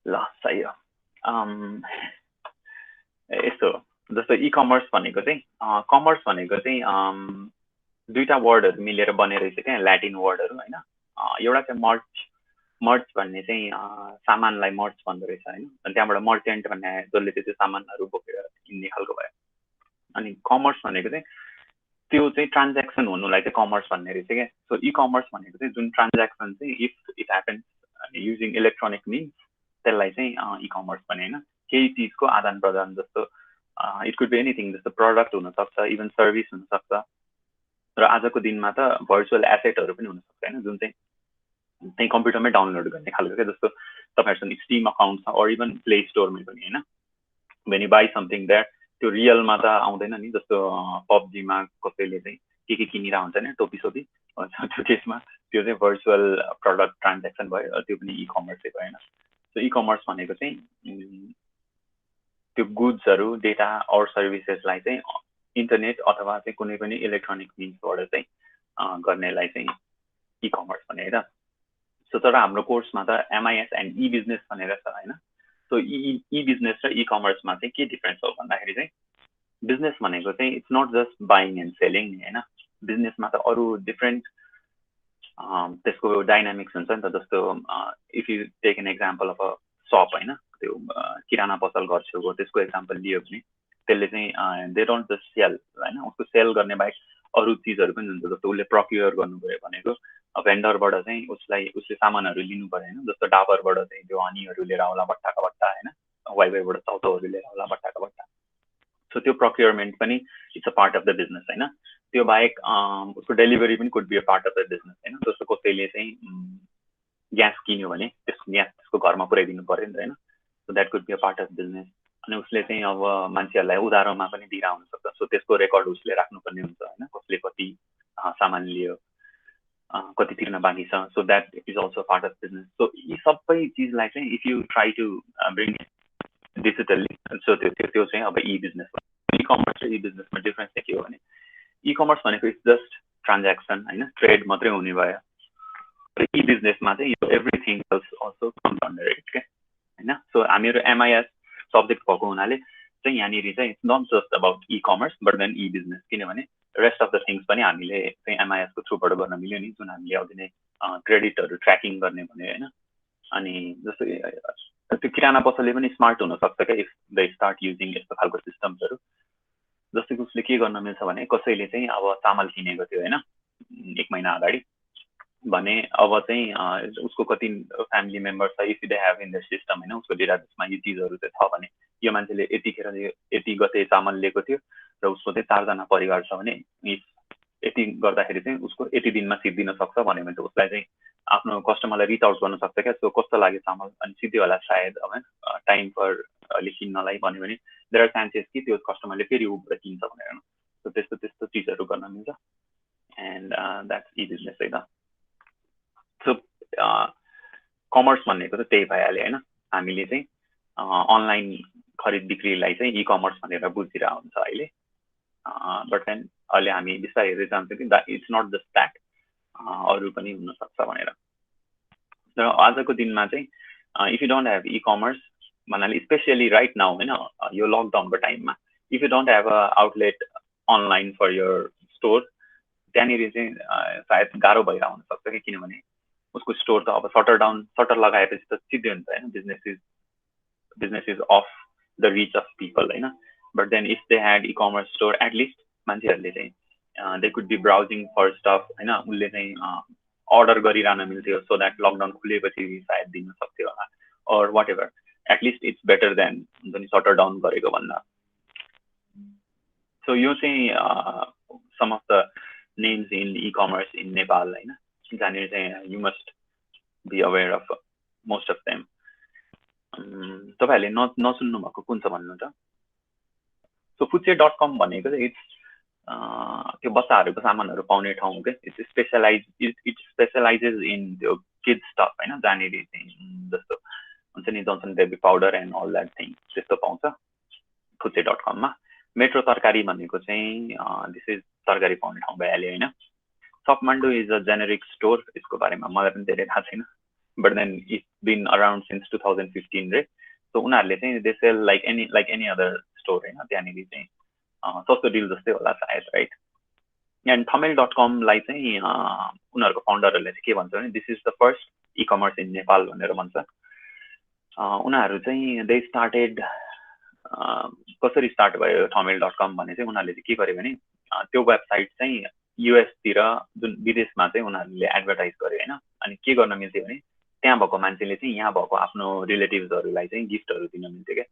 ल सही हो। यस्तो जस्तो इकमर्स भनेको चाहिँ कमर्स भनेको चाहिँ दुईटा वर्डहरू मिलेर बनेर रहेछ क्या, ल्याटिन वर्डहरू होइन। एउटा चाहिँ मर्च मर्च भन्ने चाहिँ सामानलाई मर्च भन्दो रहेछ होइन, अनि त्यहाँबाट मर्चेन्ट भन्ने जसले त्यो सामानहरू बोकेर किन्ने खालको भयो। अनि कमर्स भनेको चाहिँ त्यो चाहिँ ट्रान्ज्याक्सन हुनुलाई चाहिँ कमर्स भन्ने रहेछ क्या। सो इकमर्स भनेको चाहिँ जुन ट्रान्ज्याक्सन चाहिँ if it happens using electronic means त्यसलाई चाहिँ इकमर्स भने होइन। केही चिजको आदान प्रदान, जस्तो इट कुड बी एनिथिङ, जस्तो प्रडक्ट हुनसक्छ, इभन सर्भिस हुनसक्छ, र आजको दिनमा त भर्चुअल एसेटहरू पनि हुनसक्छ होइन, जुन चाहिँ त्यही कम्प्युटरमै डाउनलोड गर्ने खालको क्या। जस्तो तपाईँहरूसँग स्टिम अकाउन्ट छ, अर इभन प्ले स्टोरमै पनि होइन, when you by something that त्यो रियलमा त आउँदैन नि। जस्तो पब्जीमा कसैले चाहिँ के किनिरहेको हुन्छ नि, टोपी सोपी, त्यो केसमा त्यो चाहिँ भर्चुअल प्रडक्ट ट्रान्ज्याक्सन भयो, त्यो पनि इकमर्सै भएन। सो इकमर्स भनेको चाहिँ त्यो गुड्सहरू, डेटा अर सर्भिसेसलाई चाहिँ इन्टरनेट अथवा चाहिँ कुनै पनि इलेक्ट्रोनिक मिन्सबाट चाहिँ गर्नेलाई चाहिँ इकमर्स भने होइन। सो तर हाम्रो कोर्समा त एमआइएस एन्ड ई बिजनेस भनेर छ होइन। सो ई बिजनेस र इकमर्समा चाहिँ के डिफ्रेन्स हो भन्दाखेरि चाहिँ बिजनेस भनेको चाहिँ it's not just buying and selling होइन। बिजनेसमा त अरू डिफ्रेन्ट त्यसको डाइनामिक्स हुन्छ नि त। जस्तो if you take an example of a shop होइन, त्यो किराना पसल घर छेउको त्यसको एक्जाम्पल लियो भने त्यसले चाहिँ दे डोन्ट जस्ट सेल होइन, उसको सेल गर्ने बाहेक अरू चिजहरू पनि हुन्छ। जस्तो उसले प्रक्योर गर्नु पऱ्यो भनेको भेन्डरबाट चाहिँ उसले सामानहरू लिनु पऱ्यो होइन। जस्तो डाबरबाट चाहिँ त्यो हनीहरू लिएर आउला बट्टाका बट्टा होइन, वाइवाईबाट चाउचाउहरू लिएर आउला बट्टाका बट्टा। सो त्यो प्रक्योरमेन्ट पनि it's a part of the business होइन। त्यो बाहेक उसको डेलिभरी पनि could be a part of the business होइन। जस्तो कसैले चाहिँ ग्यास किन्यो भने त्यसको घरमा पुऱ्याइदिनु पऱ्यो नि त होइन। So that could be a part of business. अनि उसले चाहिँ अब मान्छेहरूलाई उधारोमा पनि दिएर आउनसक्छ, सो त्यसको रेकर्ड उसले राख्नुपर्ने हुन्छ होइन, कसले कति सामान लियो, कति तिर्न बाँकी छ। So that is also part of business. So यी सबै चिजलाई चाहिँ if you try to bring digitally, so त्यो चाहिँ अब ई बिजनेस भयो। इकमर्स र ई बिजनेसमा डिफ्रेन्स चाहिँ के हो भने इकमर्स भनेको इट्स जस्ट ट्रान्ज्याक्सन होइन, ट्रेड मात्रै हुने भयो। र ई बिजनेसमा चाहिँ यो everything also comes under it क्या होइन। सो हामीहरू एमआइएस सब्जेक्ट भएको हुनाले चाहिँ यहाँनिर चाहिँ it's not just about e commerce but then e business, किनभने रेस्ट अफ द थिङ्स पनि हामीले चाहिँ एमआइएसको थ्रुबाट गर्न मिल्यो नि, जुन हामीले अघि नै क्रेडिटहरू ट्र्याकिङ गर्ने भन्यो होइन। अनि जस्तो त्यो किराना पसलले पनि स्मार्ट हुनसक्छ क्या इफ दे स्टार्ट युजिङ यस्तो खालको सिस्टम्सहरू। जस्तो कि उसले के गर्न मिल्छ भने कसैले चाहिँ अब चामल किनेको थियो होइन 1 महिना अगाडि भने अब चाहिँ उसको कति फ्यामिली मेम्बर छ, if they have in the system होइन, उसको डेटाबेसमा यो चिजहरू चाहिँ छ भने यो मान्छेले यतिखेर यति गते चामल लिएको थियो र उसको चाहिँ 4 जना परिवार छ भने यति गर्दाखेरि चाहिँ उसको यति दिनमा सिद्धिन सक्छ भन्यो भने उसलाई चाहिँ आफ्नो कस्टमरलाई रिच आउट गर्न सक्छ क्या। सो कस्तो लाग्यो चामल, अनि सिद्धि होला सायद अब टाइम पर अहिले किन्नलाई भन्यो भने देयर आर चान्सेस कि त्यो कस्टमरले फेरि उबाट किन्छ भनेर। सो त्यस्तो त्यस्तो चिजहरू गर्न मिल्छ एन्ड द्याट्स ई बिजनेस है त। सो कमर्स भनेको त त्यही भइहाल्यो होइन। हामीले चाहिँ अनलाइन खरिद बिक्रीलाई चाहिँ इ कमर्स भनेर बुझिरहेको हुन्छ अहिले। बट देन अहिले हामी बिस्तारै हेर्दै जान्छौँ कि इट्स नट जस्ट द्याट, अरू पनि हुनसक्छ भनेर। र आजको दिनमा चाहिँ if you don't have e commerce भन्नाले स्पेसियली राइट नाउ होइन, यो लकडाउनको टाइममा if you don't have a outlet online for your store, त्यहाँनिर चाहिँ सायद गाह्रो भइरहेको हुनसक्छ कि, किनभने उसको स्टोर त अब सटर लगाएपछि त सिद्धै हुन्छ होइन, business is of the rich of people होइन। But then if they had e commerce store at least मान्छेहरूले चाहिँ they could be browsing for stuff होइन, उसले चाहिँ अर्डर गरिरहन मिल्थ्यो सो द्याट लकडाउन खुलेपछि सायद दिन सक्थ्यो होला or whatever. At least it's better than हुन्छ नि सटर डाउन गरेको भन्दा। सो यो चाहिँ some of the names in e commerce in Nepal होइन, जहाँनिर चाहिँ you must be aware of most of them. तपाईँहरूले नसुन्नु भएको कुन छ भन्नु त। सो foodsay.com भनेको चाहिँ इट्स त्यो बच्चाहरूको सामानहरू पाउने ठाउँ हो क्या। इट स्पेसलाइजेस इन त्यो किड्स स्टफ होइन, जहाँनिर चाहिँ जस्तो हुन्छ नि Johnson baby powder and all that thing त्यस्तो पाउँछ foodsay.com मा। मेट्रो तरकारी भनेको चाहिँ दिस इज तरकारी पाउने ठाउँ भइहाल्यो होइन। सपमान्डो इज अ जेनेरिक स्टोर, यसको बारेमा मलाई पनि धेरै थाहा छैन। but then it's been around since 2015 right? So उनीहरूले चाहिँ they sell like any other store हैन त्यहाँनिर चाहिँ सस्तो डिल जस्तै होला सायद राइट एन्ड thumel.com लाई चाहिँ उनीहरूको फाउन्डरहरूले चाहिँ के भन्छ भने this is the first e-commerce in Nepal भनेर भन्छ उनीहरू चाहिँ दे स्टार्टेड कसरी स्टार्ट भयो thumel.com भने चाहिँ उनीहरूले चाहिँ के गर्यो भने त्यो वेबसाइट चाहिँ युएस तिर जुन विदेशमा चाहिँ उनीहरूले एडभर्टाइज गर्यो हैन अनि के गर्न मिल्थ्यो भने त्यहाँ भएको मान्छेले चाहिँ यहाँ भएको आफ्नो रिलेटिभ्सहरूलाई चाहिँ गिफ्टहरू दिन मिल्थ्यो क्या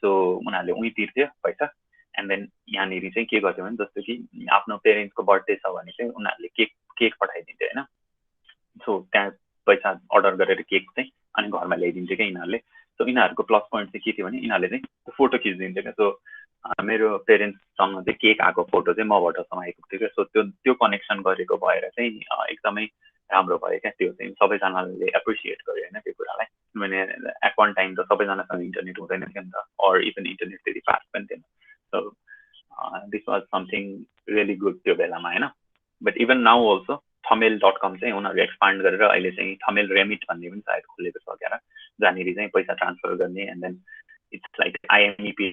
सो उनीहरूले उही तिर्थ्यो पैसा एन्ड देन यहाँनिर चाहिँ के गर्थ्यो भने जस्तो कि आफ्नो पेरेन्ट्सको बर्थडे छ भने चाहिँ उनीहरूले केक पठाइदिन्थ्यो हैन सो त्यहाँ पैसा अर्डर गरेर केक चाहिँ अनि घरमा ल्याइदिन्थ्यो क्या यिनीहरूले सो यिनीहरूको प्लस पोइन्ट चाहिँ के थियो भने यिनीहरूले चाहिँ फोटो खिचिदिन्थ्यो क्या सो मेरो पेरेन्ट्ससँग चाहिँ केक आएको फोटो चाहिँ मबाटसँग आइपुग्थ्यो क्या सो त्यो कनेक्सन गरेको भएर चाहिँ एकदमै राम्रो भयो क्या त्यो चाहिँ सबैजनाले एप्रिसिएट गर्यो होइन त्यो कुरालाई किनभने एट वान टाइम त सबैजनासँग इन्टरनेट हुँदैन थियो नि त अर इभन इन्टरनेट त्यति फास्ट पनि थिएन so this was something really good त्यो बेलामा होइन but even now also thumel.com चाहिँ उनीहरू एक्सपान्ड गरेर अहिले चाहिँ थमेल रेमिट भन्ने पनि सायद खोलेको छ क्या जहाँनिर चाहिँ पैसा ट्रान्सफर गर्ने and then it's like IME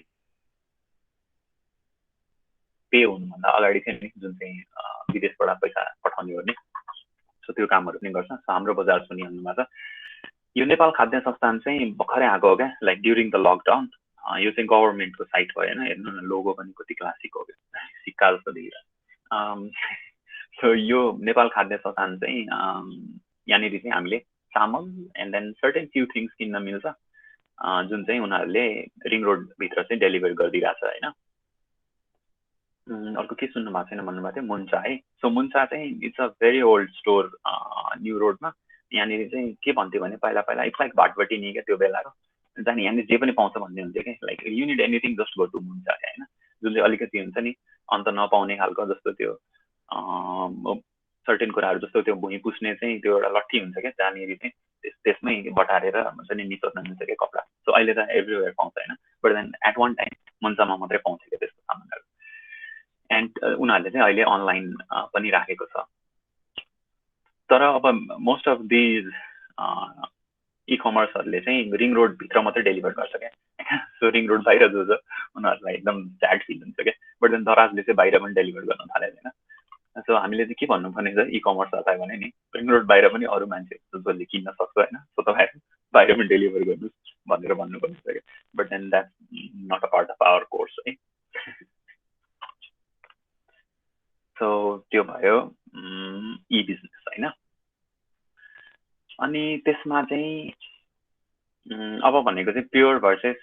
pay हुनुभन्दा अगाडि चाहिँ नि जुन चाहिँ विदेशबाट पैसा पठाउने गर्ने सो त्यो कामहरू पनि गर्छ सो हाम्रो बजार सुनिहाल्नु भएको छ यो नेपाल खाद्य संस्थान चाहिँ भर्खरै आएको हो क्या लाइक ड्युरिङ द लकडाउन यो चाहिँ गभर्मेन्टको साइट भयो होइन हेर्नु न लोगो पनि कति क्लासिक हो क्या सिक्का जस्तो देखिरहेको सो यो नेपाल खाद्य संस्थान चाहिँ यहाँनिर चाहिँ हामीले चामल and then certain few things किन्न मिल्छ जुन चाहिँ उनीहरूले रिङ रोडभित्र चाहिँ डेलिभर गरिदिरहेछ होइन अर्को के सुन्नु भएको छैन भन्नुभएको थियो मुन्चा है सो मुन्चा चाहिँ it's a very old store new रोडमा यहाँनिर चाहिँ के भन्थ्यो भने पहिला इट्स लाइक भाटबटी नि क्या त्यो बेलाको जाने यहाँनिर जे पनि पाउँछ भन्ने हुन्थ्यो क्या like you need anything just go to Muncha होइन जुन चाहिँ अलिकति हुन्छ नि अन्त नपाउने खालको जस्तो त्यो सर्टेन कुराहरू जस्तो त्यो भुइँ पुस्ने चाहिँ त्यो एउटा लट्ठी हुन्छ क्या जहाँनिर चाहिँ त्यसमै बटारेर हुन्छ नि निचोड्न मिल्छ क्या कपडा सो अहिले त एभ्रिवेयर पाउँछ होइन but then at one time मुन्चामा मात्रै पाउँछ क्या त्यस्तो सामानहरू एन्ड उनीहरूले चाहिँ अहिले अनलाइन पनि राखेको छ तर अब मोस्ट अफ दिज इकमर्सहरूले चाहिँ रिङ रोडभित्र मात्रै डेलिभर गर्छ क्या सो रिङ रोड बाहिर जो छ उनीहरूलाई एकदम स्याड फिल हुन्छ क्या बट देन दराजले चाहिँ बाहिर पनि डेलिभर गर्न थाल्यो होइन सो हामीले चाहिँ के भन्नुपर्ने छ इकमर्सहरूलाई भने नि रिङ रोड बाहिर पनि अरू मान्छे जसले किन्न सक्छ होइन सो तपाईँहरू बाहिर पनि डेलिभर गर्नुहोस् भनेर भन्नुपर्ने छ क्या but then that not a part of our course है सो त्यो भयो ई बिजनेस होइन अनि त्यसमा चाहिँ अब भनेको चाहिँ प्योर भर्सेस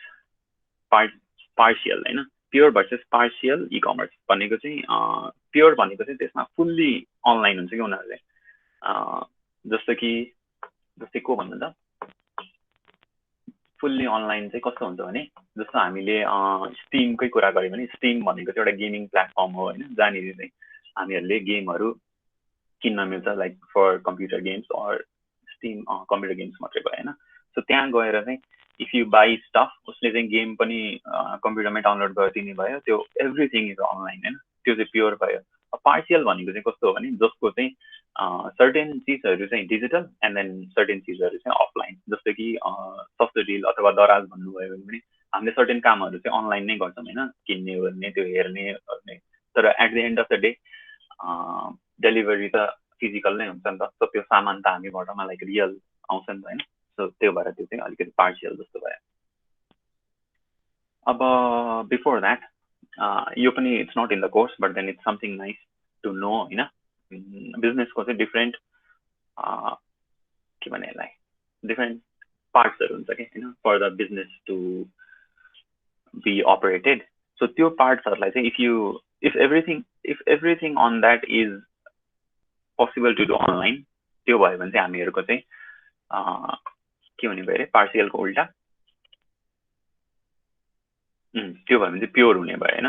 पार्सियल होइन pure versus partial e commerce भनेको चाहिँ प्योर भनेको चाहिँ त्यसमा फुल्ली अनलाइन हुन्छ कि उनीहरूले जस्तै को भन्नु त फुल्ली अनलाइन चाहिँ कस्तो हुन्छ भने जस्तो हामीले स्टिमकै कुरा गऱ्यो भने स्टिम भनेको चाहिँ एउटा गेमिङ प्लेटफर्म हो होइन जहाँनिर चाहिँ हामीहरूले गेमहरू किन्न मिल्छ like for computer games or Steam computer games मात्रै भयो होइन सो त्यहाँ गएर चाहिँ इफ यु बाई स्टफ उसले चाहिँ गेम पनि कम्प्युटरमै डाउनलोड गरिदिने भयो त्यो एभ्रिथिङ इज अनलाइन होइन त्यो चाहिँ प्योर भयो पार्सियल भनेको चाहिँ कस्तो हो भने जसको चाहिँ सर्टेन चिजहरू चाहिँ डिजिटल एन्ड देन सर्टेन चिजहरू चाहिँ अफलाइन जस्तो कि सस्तो डिल अथवा दराज भन्नुभयो भने पनि हामीले सर्टेन कामहरू चाहिँ अनलाइन नै गर्छौँ होइन किन्ने गर्ने त्यो हेर्ने तर at the end of the day delivery त फिजिकल नै हुन्छ नि त सो त्यो सामान त हामीबाटमा लाइक रियल आउँछ नि त होइन सो त्यो भएर त्यो चाहिँ अलिकति पार्सियल जस्तो भयो अब बिफोर द्याट यो पनि it's not in the course but then it's something nice to know होइन बिजनेसको चाहिँ डिफ्रेन्ट के भने यसलाई डिफ्रेन्ट पार्ट्सहरू हुन्छ कि होइन for the business to be operated so त्यो पार्ट्सहरूलाई चाहिँ if everything on that is possible to do online त्यो भयो भने चाहिँ हामीहरूको चाहिँ के हुने भयो अरे पार्सियलको उल्टा त्यो भयो भने चाहिँ प्योर हुने भयो होइन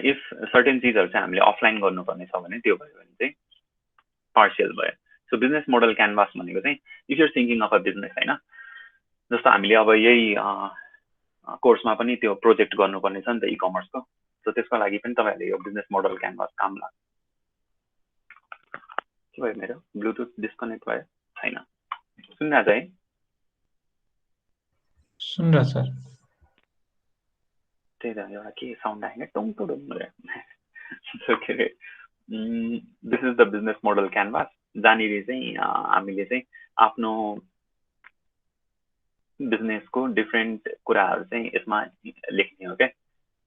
इफ सर्टेन चिजहरू चाहिँ हामीले अफलाइन गर्नुपर्ने छ भने त्यो भयो भने चाहिँ पार्सियल भयो सो बिजनेस मोडल क्यानभास भनेको चाहिँ if you're thinking of a business होइन जस्तो हामीले अब यही कोर्समा पनि त्यो प्रोजेक्ट गर्नुपर्ने छ नि त इकमर्सको सो त्यसको लागि पनि तपाईँहरूले यो बिजनेस मोडल क्यानभास काम लाग्छ के भयो मेरो ब्लुटुथ डिस्कनेक्ट भयो छैन सुन्नुहुन्छ है? सुन्नु सर त्यही त एउटा के साउन्ड आएन टुङ टुङ सो के अरे this is the business model canvas जहाँनिर चाहिँ हामीले चाहिँ आफ्नो बिजनेसको डिफ्रेन्ट कुराहरू चाहिँ यसमा लेख्ने हो क्या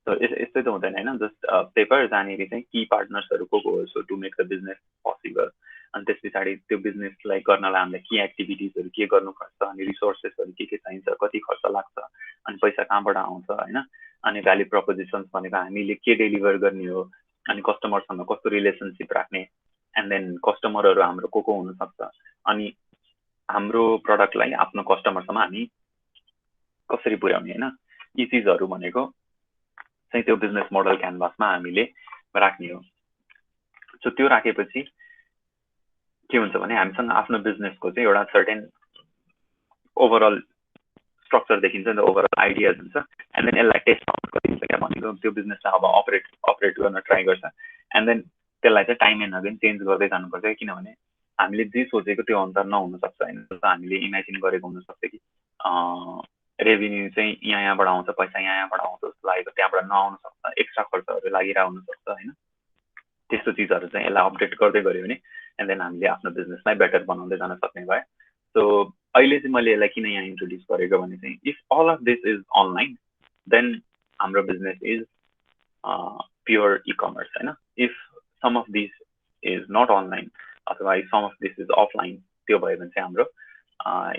सो यस्तै त हुँदैन होइन जस्ट पेपर जहाँनिर चाहिँ की पार्टनर्सहरू को हो so to make the business possible अनि त्यस पछाडि त्यो बिजनेसलाई गर्नलाई हामीलाई के एक्टिभिटिजहरू के गर्नुपर्छ अनि रिसोर्सेसहरू के चाहिन्छ कति खर्च लाग्छ अनि पैसा कहाँबाट आउँछ होइन अनि भ्याल्यु प्रपोजिसन्स भनेको हामीले के डेलिभर गर्ने हो अनि कस्टमरसँग कस्तो रिलेसनसिप राख्ने एन्ड देन कस्टमरहरू हाम्रो को हुनसक्छ अनि हाम्रो प्रडक्टलाई आफ्नो कस्टमरसम्म हामी कसरी पुर्याउने होइन यी चिजहरू भनेको चाहिँ त्यो बिजनेस मोडल क्यानभासमा हामीले राख्ने हो सो त्यो राखेपछि के हुन्छ भने हामीसँग आफ्नो बिजनेसको चाहिँ एउटा सर्टेन ओभरअल स्ट्रक्चर देखिन्छ नि ओभरअल आइडियाज हुन्छ एन्ड देन यसलाई टेस्ट आउट गरिन्छ क्या भनेको त्यो बिजनेसलाई अब अपरेट गर्न ट्राई गर्छ एन्ड देन त्यसलाई चाहिँ टाइम एन्ड अगेन चेन्ज गर्दै जानुपर्छ किनभने हामीले जे सोचेको त्यो अनुसार नहुनसक्छ होइन जस्तो हामीले इमेजिन गरेको हुनसक्छ कि रेभिन्यू चाहिँ यहाँबाट आउँछ पैसा यहाँबाट आउँछ जस्तो लागेको त्यहाँबाट नआउन सक्छ एक्स्ट्रा खर्चहरू लागिरहेको हुनसक्छ होइन त्यस्तो चिजहरू चाहिँ यसलाई अपडेट गर्दै गऱ्यो भने एन्ड देन हामीले आफ्नो बिजनेसलाई बेटर बनाउँदै जान सक्ने भयो सो अहिले चाहिँ मैले यसलाई किन यहाँ इन्ट्रोड्युस गरेको भने चाहिँ if all of this is online then हाम्रो बिजनेस इज प्योर इकमर्स होइन if some of this is not online अथवा if some of this is offline त्यो भयो भने चाहिँ हाम्रो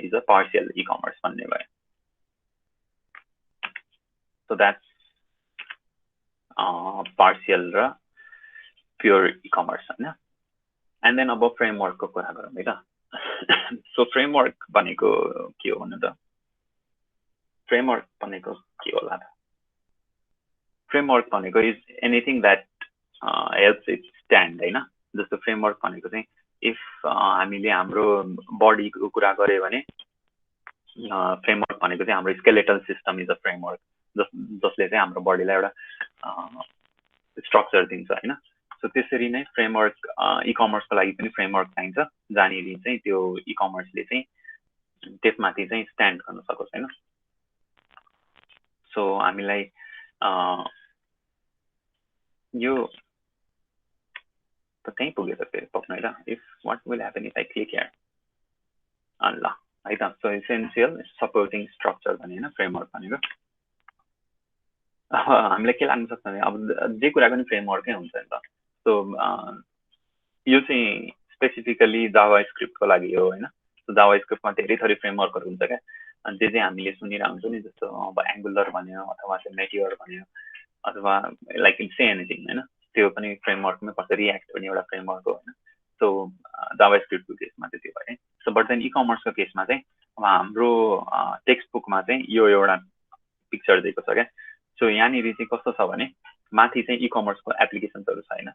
इज अ पार्सियल इकमर्स भन्ने भयो सो द्याट्स पार्सियल र प्योर इकमर्स होइन एन्ड देन अब फ्रेमवर्कको कुरा गरौँ है त सो फ्रेमवर्क भनेको के हो भन्नु त फ्रेमवर्क भनेको के होला त फ्रेमवर्क भनेको is anything that helps it stand होइन जस्तो फ्रेमवर्क भनेको चाहिँ इफ हामीले हाम्रो बडीको कुरा गऱ्यो भने फ्रेमवर्क भनेको चाहिँ हाम्रो skeletal system is a framework जसले चाहिँ हाम्रो बडीलाई एउटा स्ट्रक्चर दिन्छ होइन सो त्यसरी नै फ्रेमवर्क इकमर्सको लागि पनि फ्रेमवर्क चाहिन्छ जहाँनिर चाहिँ त्यो इकमर्सले चाहिँ त्यसमाथि चाहिँ स्ट्यान्ड गर्न सकोस् होइन सो हामीलाई यो त त्यहीँ पुगेछ फेरि पक्नु है त if what will happen if I click here ल है त सो इसेन्सियल सपोर्टिङ स्ट्रक्चर भने होइन फ्रेमवर्क भनेको हामीलाई के लाग्न सक्छ भने अब जे कुरा पनि फ्रेमवर्कै हुन्छ नि त सो यो चाहिँ स्पेसिफिकली जावा स्क्रिप्टको लागि हो होइन जावा स्क्रिप्टमा धेरै थरी फ्रेमवर्कहरू हुन्छ क्या अनि त्यो चाहिँ हामीले सुनिरहेको हुन्छौँ नि जस्तो अब एङ्गुलर भन्यो अथवा चाहिँ मेटियर भन्यो अथवा लाइक इट से एनिथिङ होइन त्यो पनि फ्रेमवर्कमै पर्छ रियाक्ट पनि एउटा फ्रेमवर्क हो होइन सो जावा स्क्रिप्टको केसमा चाहिँ त्यो भयो सो बट देन इकमर्सको केसमा चाहिँ अब हाम्रो टेक्स्ट बुकमा चाहिँ यो एउटा पिक्चर दिएको छ क्या सो यहाँनिर चाहिँ कस्तो छ भने माथि चाहिँ इकमर्सको एप्लिकेसन्सहरू छ होइन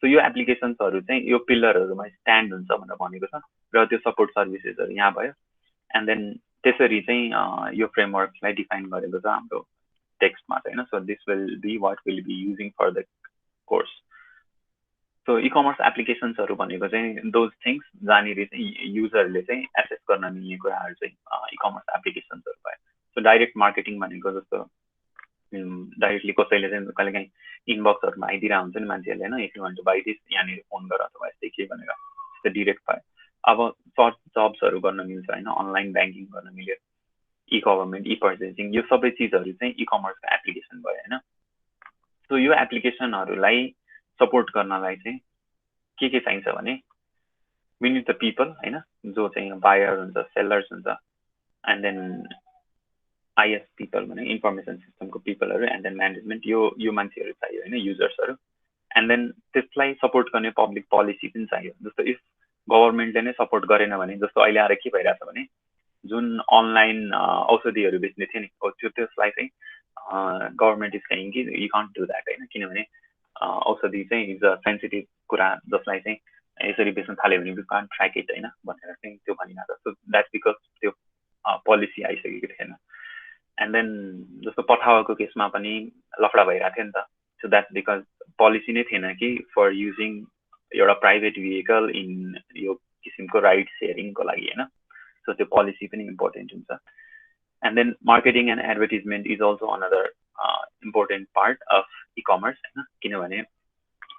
सो यो एप्लिकेसन्सहरू चाहिँ यो पिलरहरूमा स्ट्यान्ड हुन्छ भनेर भनेको छ र त्यो सपोर्ट सर्भिसेसहरू यहाँ भयो एन्ड देन त्यसरी चाहिँ यो फ्रेमवर्कलाई डिफाइन गरेको छ हाम्रो टेक्स्टमा चाहिँ होइन so this will be what will be using for the course so ecommerce एप्लिकेसन्सहरू भनेको चाहिँ दोज थिङ्स जहाँनिर चाहिँ युजरले चाहिँ एक्सेस गर्न मिल्ने कुराहरू चाहिँ इकमर्स एप्लिकेसन्सहरू भयो सो डाइरेक्ट मार्केटिङ भनेको जस्तो डाइरेक्टली कसैले चाहिँ कहिलेकाहीँ इनबक्सहरूमा आइदिरहेको हुन्छ नि मान्छेहरूले होइन if you want to buy this यहाँनिर फोन गर अथवा यस्तै के भनेर त्यस्तो डिरेक्ट भयो अब सर्ट जब्सहरू गर्न मिल्छ होइन अनलाइन ब्याङ्किङ गर्न मिल्यो ई गभर्मेन्ट ई पर्चेसिङ यो सबै चिजहरू चाहिँ इकमर्सको एप्लिकेसन भयो होइन सो यो एप्लिकेसनहरूलाई सपोर्ट गर्नलाई चाहिँ के चाहिन्छ भने वी निड द पिपल होइन जो चाहिँ बायर हुन्छ सेलर्स हुन्छ एन्ड देन आइएस पिपल भने इन्फर्मेसन सिस्टमको पिपलहरू एन्ड देन म्यानेजमेन्ट यो मान्छेहरू चाहियो होइन युजर्सहरू एन्ड देन त्यसलाई सपोर्ट गर्ने पब्लिक पोलिसी पनि चाहियो जस्तो इफ गभर्मेन्टले नै सपोर्ट गरेन भने जस्तो अहिले आएर के भइरहेछ भने जुन अनलाइन औषधिहरू बेच्ने थियो नि त्यो त्यसलाई चाहिँ गभर्मेन्ट इज सेइङ कि यु कान्ट डु द्याट होइन किनभने औषधि चाहिँ इज अ सेन्सिटिभ कुरा जसलाई चाहिँ यसरी बेच्न थाल्यो भने यु कान्ट ट्र्याक इट होइन भनेर चाहिँ त्यो भनिरहेको सो द्याट्स बिकज त्यो पोलिसी आइसकेको थिएन एन्ड देन जस्तो पठावाको केसमा पनि लफडा भइरहेको थियो नि त सो द्याट्स बिकज पोलिसी नै थिएन कि फर युजिङ एउटा प्राइभेट भेहिकल इन यो किसिमको राइड सेयरिङको लागि होइन So त्यो policy पनि important हुन्छ. And then marketing and advertisement is also another important part of e-commerce. किनभने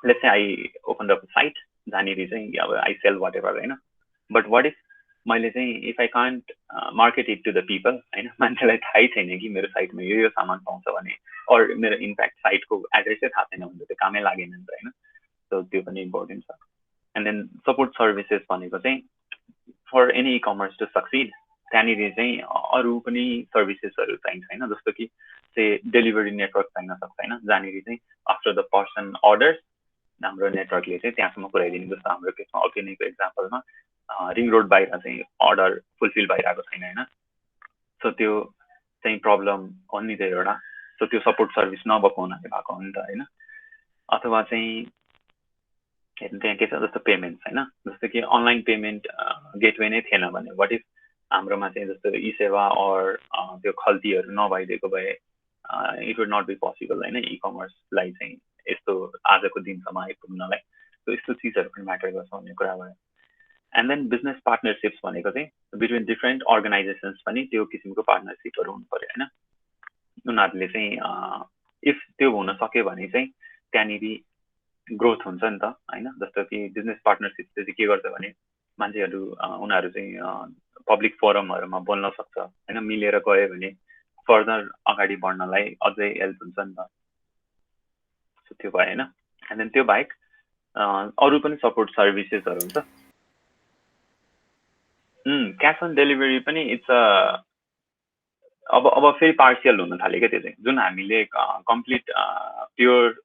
let's say I opened up a site, जहाँनिर चाहिँ अब I sell whatever हैन, but what if मैले चाहिँ if I can't market it to the people हैन, मान्छेलाई थाहै छैन कि मेरो साइटमा यो सामान पाउँछ भने, or मेरो इनफ्याक्ट साइटको एड्रेसै थाहा छैन भने त कामै लागेन नि त हैन. So त्यो पनि इम्पोर्टेन्ट छ. And then support services भनेको चाहिँ for any e-commerce to succeed, त्यहाँनिर चाहिँ अरू पनि सर्भिसेसहरू चाहिन्छ हैन, जस्तो कि चाहिँ डेलिभरी नेटवर्क चाहिन सक्छ हैन, जहाँनिर चाहिँ आफ्टर द पर्सन अर्डर्स हाम्रो नेटवर्कले चाहिँ त्यहाँसम्म पुर्याइदिने. जस्तो हाम्रो केसमा अर्गेनिकको एक्जाम्पलमा रिङ रोड बाहिर चाहिँ अर्डर फुलफिल भइरहेको छैन हैन. सो त्यो चाहिँ प्रब्लम हो नि त एउटा. सो त्यो सपोर्ट सर्भिस नभएको हुनाले भएको हो नि त हैन. अथवा चाहिँ हेर्नु त्यहाँ के छ, जस्तो पेमेन्ट्स हैन, जस्तो कि अनलाइन पेमेन्ट गेटवे नै थिएन भने वाट इफ हाम्रोमा चाहिँ जस्तो ई सेवा और त्यो खल्तीहरू नभइदिएको भए it would not be possible हैन ई-कमर्सलाई चाहिँ यस्तो आजको दिनसम्म आइपुग्नलाई. सो यस्तो चिजहरू पनि म्याटर गर्छ भन्ने कुरा भयो. एन्ड देन बिजनेस पार्टनरसिप्स भनेको चाहिँ बिट्विन डिफ्रेन्ट अर्गनाइजेसन्स पनि त्यो किसिमको पार्टनरसिपहरू हुनु पर्यो हैन. उनीहरूले चाहिँ इफ त्यो हुन सक्यो भने चाहिँ त्यहाँनिर ग्रोथ हुन्छ नि त हैन. जस्तो कि बिजनेस पार्टनरसिप चाहिँ के गर्छ भने मान्छेहरू उनीहरू चाहिँ पब्लिक फोरमहरूमा बोल्न सक्छ हैन, मिलेर गयो भने फर्दर अगाडि बढ्नलाई अझै हेल्प हुन्छ नि त. सो त्यो भयो हैन. एन्ड देन त्यो बाहेक अरू पनि सपोर्ट सर्भिसेसहरू हुन्छ. क्याश अन डेलिभरी पनि इट्स अब फेरि पार्सियल हुन थाल्यो क्या त्यो चाहिँ. जुन हामीले कम्प्लिट प्योर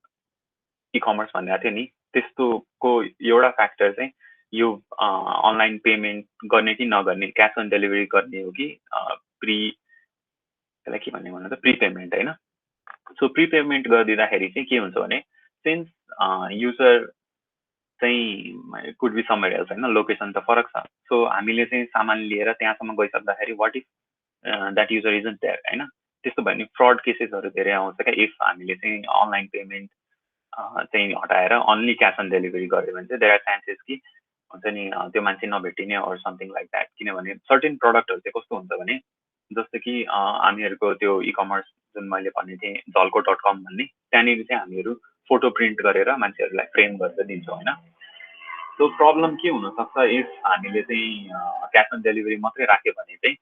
ई-कमर्स भनेको थियो नि, त्यस्तोको एउटा फ्याक्टर चाहिँ यो अनलाइन पेमेन्ट गर्ने कि नगर्ने, क्यास अन डेलिभरी गर्ने हो कि त्यसलाई के भन्ने भन्नु त प्री पेमेन्ट हैन. सो प्री पेमेन्ट गरिदिँदाखेरि चाहिँ के हुन्छ भने सिन्स युजर चाहिँ कुड बी समवेयर एल्स हैन, लोकेसन त फरक छ. सो हामीले चाहिँ सामान लिएर त्यहाँसम्म गइसक्दाखेरि what if that user isn't there हैन. त्यस्तो भयो भने फ्रड केसेसहरू धेरै आउँछ क्या. इफ हामीले चाहिँ अनलाइन पेमेन्ट चाहिँ हटाएर अन्ली क्यास अन डेलिभरी गऱ्यो भने चाहिँ देयर आर चान्सेस कि हुन्छ नि त्यो मान्छे नभेटिने अर समथिङ लाइक द्याट. किनभने सर्टेन प्रडक्टहरू चाहिँ कस्तो हुन्छ भने जस्तो कि हामीहरूको त्यो ई-कमर्स जुन मैले भनेको थिएँ झल्को.com भन्ने, त्यहाँनिर चाहिँ हामीहरू फोटो प्रिन्ट गरेर मान्छेहरूलाई फ्रेम गरेर दिन्छौँ हैन. सो प्रब्लम के हुनसक्छ इफ हामीले चाहिँ क्यास अन डेलिभरी मात्रै राख्यो भने चाहिँ